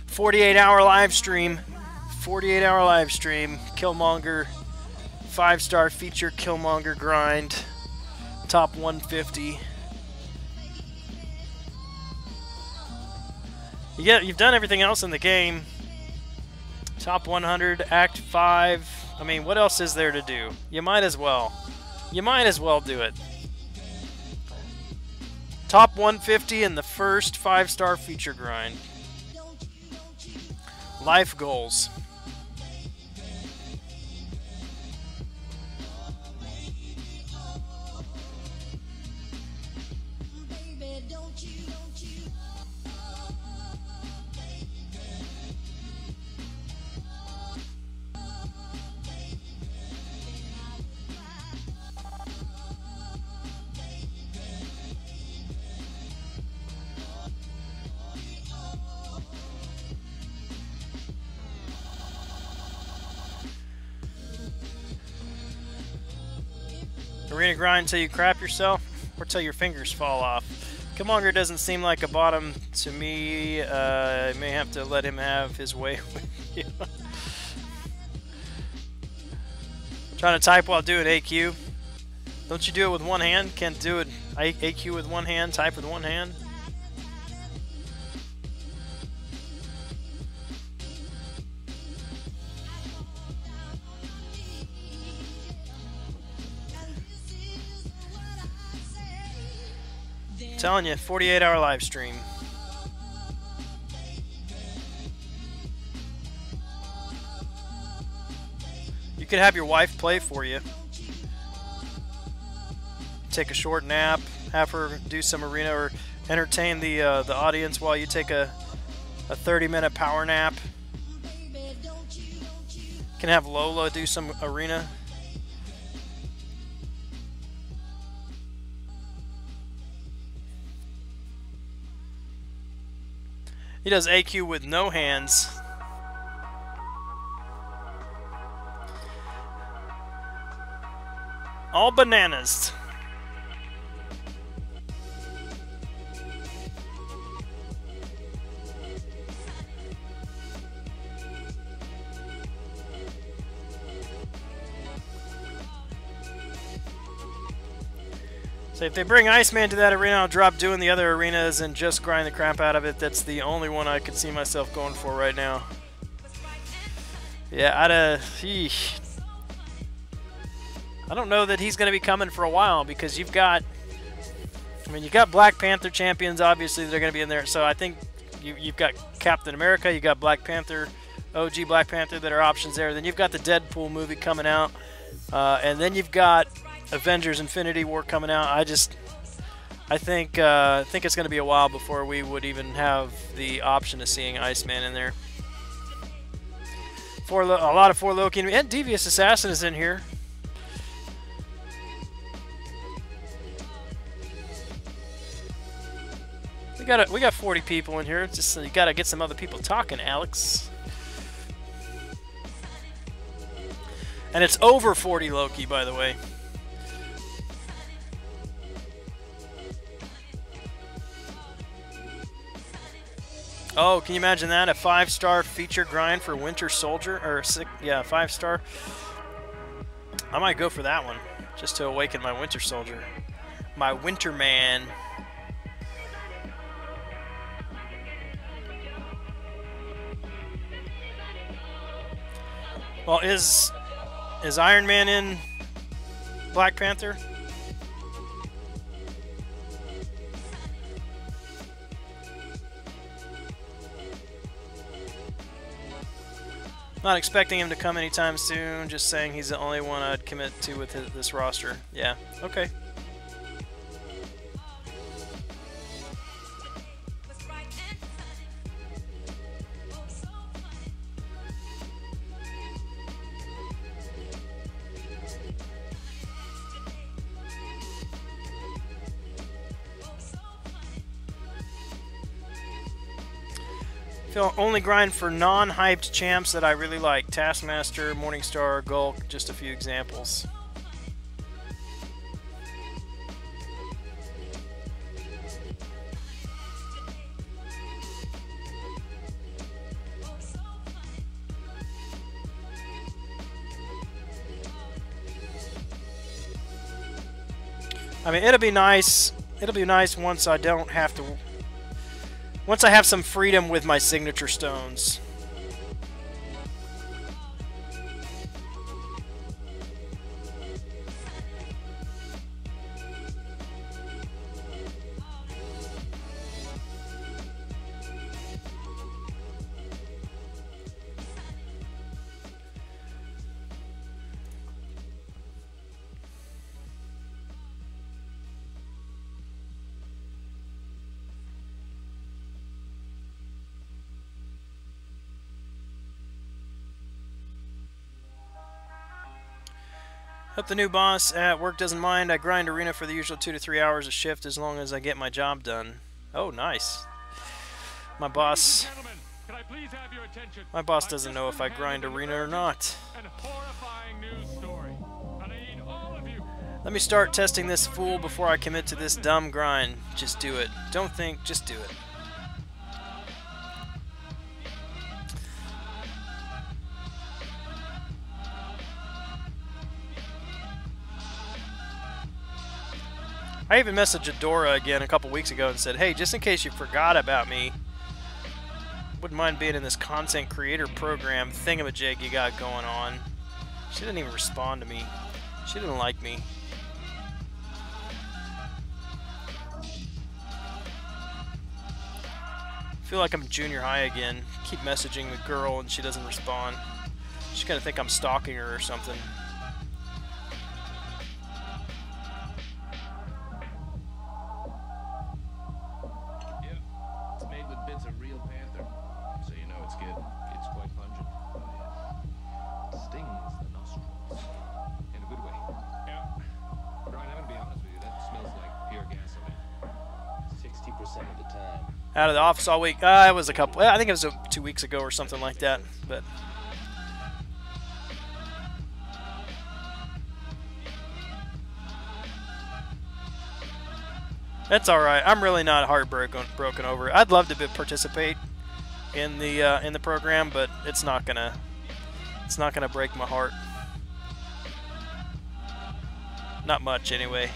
S1: 48-hour live stream. 48-hour live stream. Killmonger. 5-star feature Killmonger grind. Top 150. Yeah, you've done everything else in the game. Top 100, Act 5. I mean, what else is there to do? You might as well. You might as well do it. Top 150 in the first 5-star feature grind. Life goals. Arena grind until you crap yourself, or till your fingers fall off. Killmonger doesn't seem like a bottom to me. I may have to let him have his way with you. Trying to type while doing AQ. Don't you do it with one hand? Can't do it AQ with one hand, type with one hand? I'm telling you, 48-hour live stream. You could have your wife play for you. Take a short nap, have her do some arena, or entertain the audience while you take a 30-minute power nap. Can have Lola do some arena. He does AQ with no hands. All bananas. So if they bring Iceman to that arena, I'll drop doing the other arenas and just grind the crap out of it. That's the only one I could see myself going for right now. Yeah, I don't know that he's going to be coming for a while, because you've got, I mean, you've got Black Panther champions, obviously, they're going to be in there. So I think you've got Captain America, you've got Black Panther, OG Black Panther that are options there. Then you've got the Deadpool movie coming out. And then you've got Avengers Infinity War coming out. I think it's going to be a while before we would even have the option of seeing Iceman in there. A lot of 4 Loki, and Devious Assassin is in here. We got 40 people in here. It's just you got to get some other people talking, Alex. And it's over 40 Loki, by the way. Oh, can you imagine that? A 5-star feature grind for Winter Soldier, or 5-star. I might go for that one, just to awaken my Winter Soldier, my Winter Man. Well, is Iron Man in Black Panther? Not expecting him to come anytime soon, just saying he's the only one I'd commit to with this roster. Yeah, okay. Only grind for non-hyped champs that I really like. Taskmaster, Morningstar, Gulk, just a few examples. I mean, it'll be nice. It'll be nice once I don't have to... Once I have some freedom with my signature stones. Hope the new boss at work doesn't mind. I grind arena for the usual 2 to 3 hours a shift as long as I get my job done. Oh, nice. My boss doesn't know if I grind arena or not. Let me start testing this fool before I commit to this dumb grind. Just do it. Don't think, just do it. I even messaged Adora again a couple weeks ago and said, hey, just in case you forgot about me, wouldn't mind being in this content creator program thingamajig you got going on. She didn't even respond to me. She didn't like me. I feel like I'm junior high again. Keep messaging the girl and she doesn't respond. She's gonna think I'm stalking her or something. Out of the office all week. It was a couple. I think it was 2 weeks ago or something like that. But that's all right. I'm really not heartbroken over it. I'd love to participate in the program, but it's not gonna break my heart. Not much, anyway.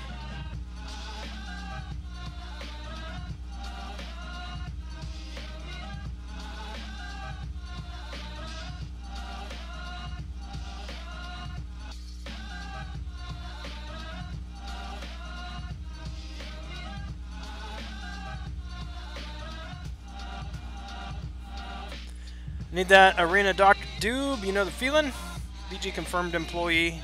S1: Need that arena Doc Doob, you know the feeling? BG confirmed employee.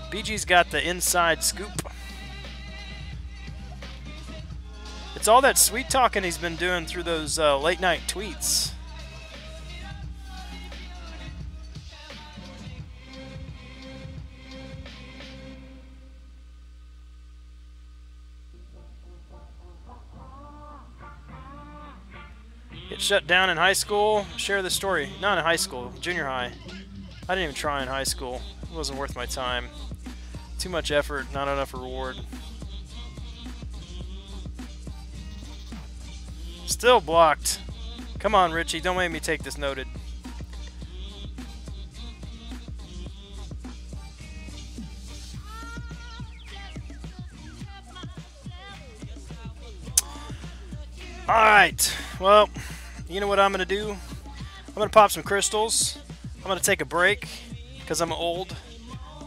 S1: BG's got the inside scoop. It's all that sweet talking he's been doing through those late night tweets. Get shut down in high school. Share the story. Not in high school, junior high. I didn't even try in high school. It wasn't worth my time. Too much effort, not enough reward. Still blocked. Come on, Richie, don't make me take this noted. Alright, well, you know what I'm going to do? I'm going to pop some crystals. I'm going to take a break because I'm old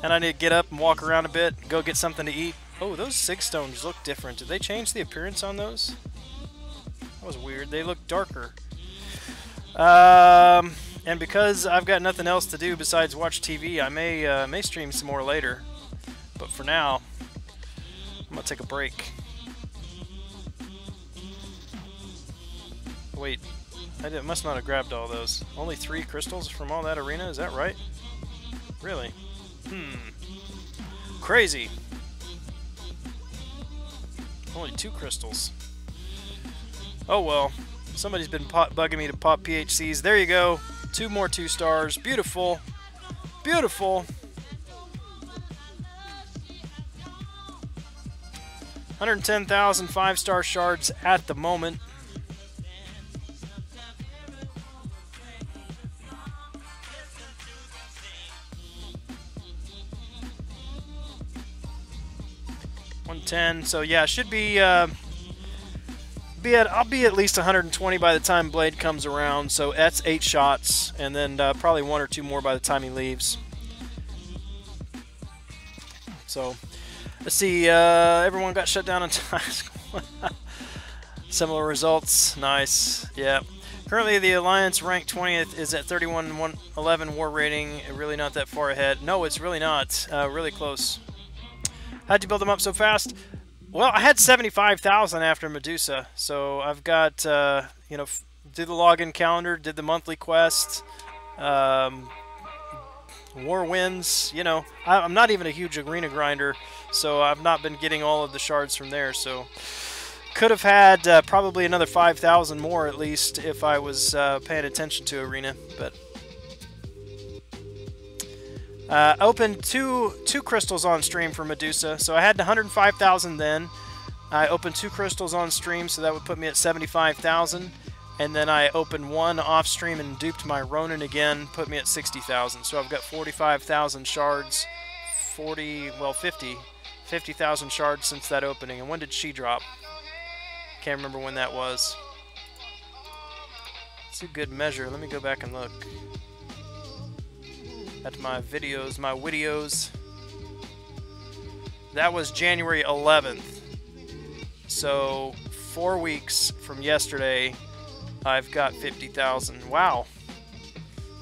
S1: and I need to get up and walk around a bit, go get something to eat. Oh, those sig stones look different. Did they change the appearance on those? That was weird. They look darker. And because I've got nothing else to do besides watch TV, I may stream some more later. But for now, I'm going to take a break. Wait, I must not have grabbed all those. Only 3 crystals from all that arena? Is that right? Really? Crazy. Only 2 crystals. Oh well. Somebody's been bugging me to pop PHCs. There you go. 2 more 2 stars. Beautiful. Beautiful. 110,000 5-star shards at the moment. So yeah, should be I'll be at least 120 by the time Blade comes around. So that's 8 shots, and then probably 1 or 2 more by the time he leaves. So let's see. Everyone got shut down in high school. Similar results. Nice. Yeah. Currently, the Alliance ranked 20th is at 3111 war rating. Really not that far ahead. No, it's really not. Really close. How'd you build them up so fast? Well, I had 75,000 after Medusa, so I've got, you know, did the login calendar, did the monthly quest, war wins, you know. I'm not even a huge arena grinder, so I've not been getting all of the shards from there, so could have had probably another 5,000 more at least if I was paying attention to arena, but Opened two crystals on stream for Medusa, so I had 105,000 then. I opened 2 crystals on stream, so that would put me at 75,000. And then I opened 1 off stream and duped my Ronin again, put me at 60,000. So I've got 45,000 shards, 50,000 shards since that opening. And when did she drop? Can't remember when that was. It's a good measure. Let me go back and look at my videos. That was January 11th. So 4 weeks from yesterday, I've got 50,000. Wow.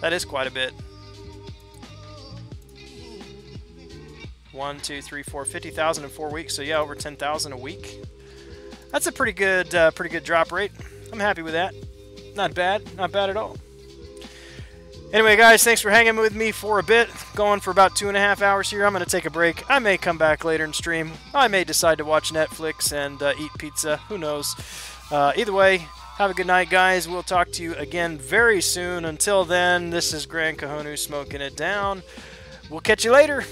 S1: That is quite a bit. 1, 2, 3, 4, 50,000 in 4 weeks. So yeah, over 10,000 a week. That's a pretty good drop rate. I'm happy with that. Not bad at all. Anyway, guys, thanks for hanging with me for a bit. Going for about 2.5 hours here. I'm going to take a break. I may come back later and stream. I may decide to watch Netflix and eat pizza. Who knows? Either way, have a good night, guys. We'll talk to you again very soon. Until then, this is Gran Kahonu smoking it down. We'll catch you later.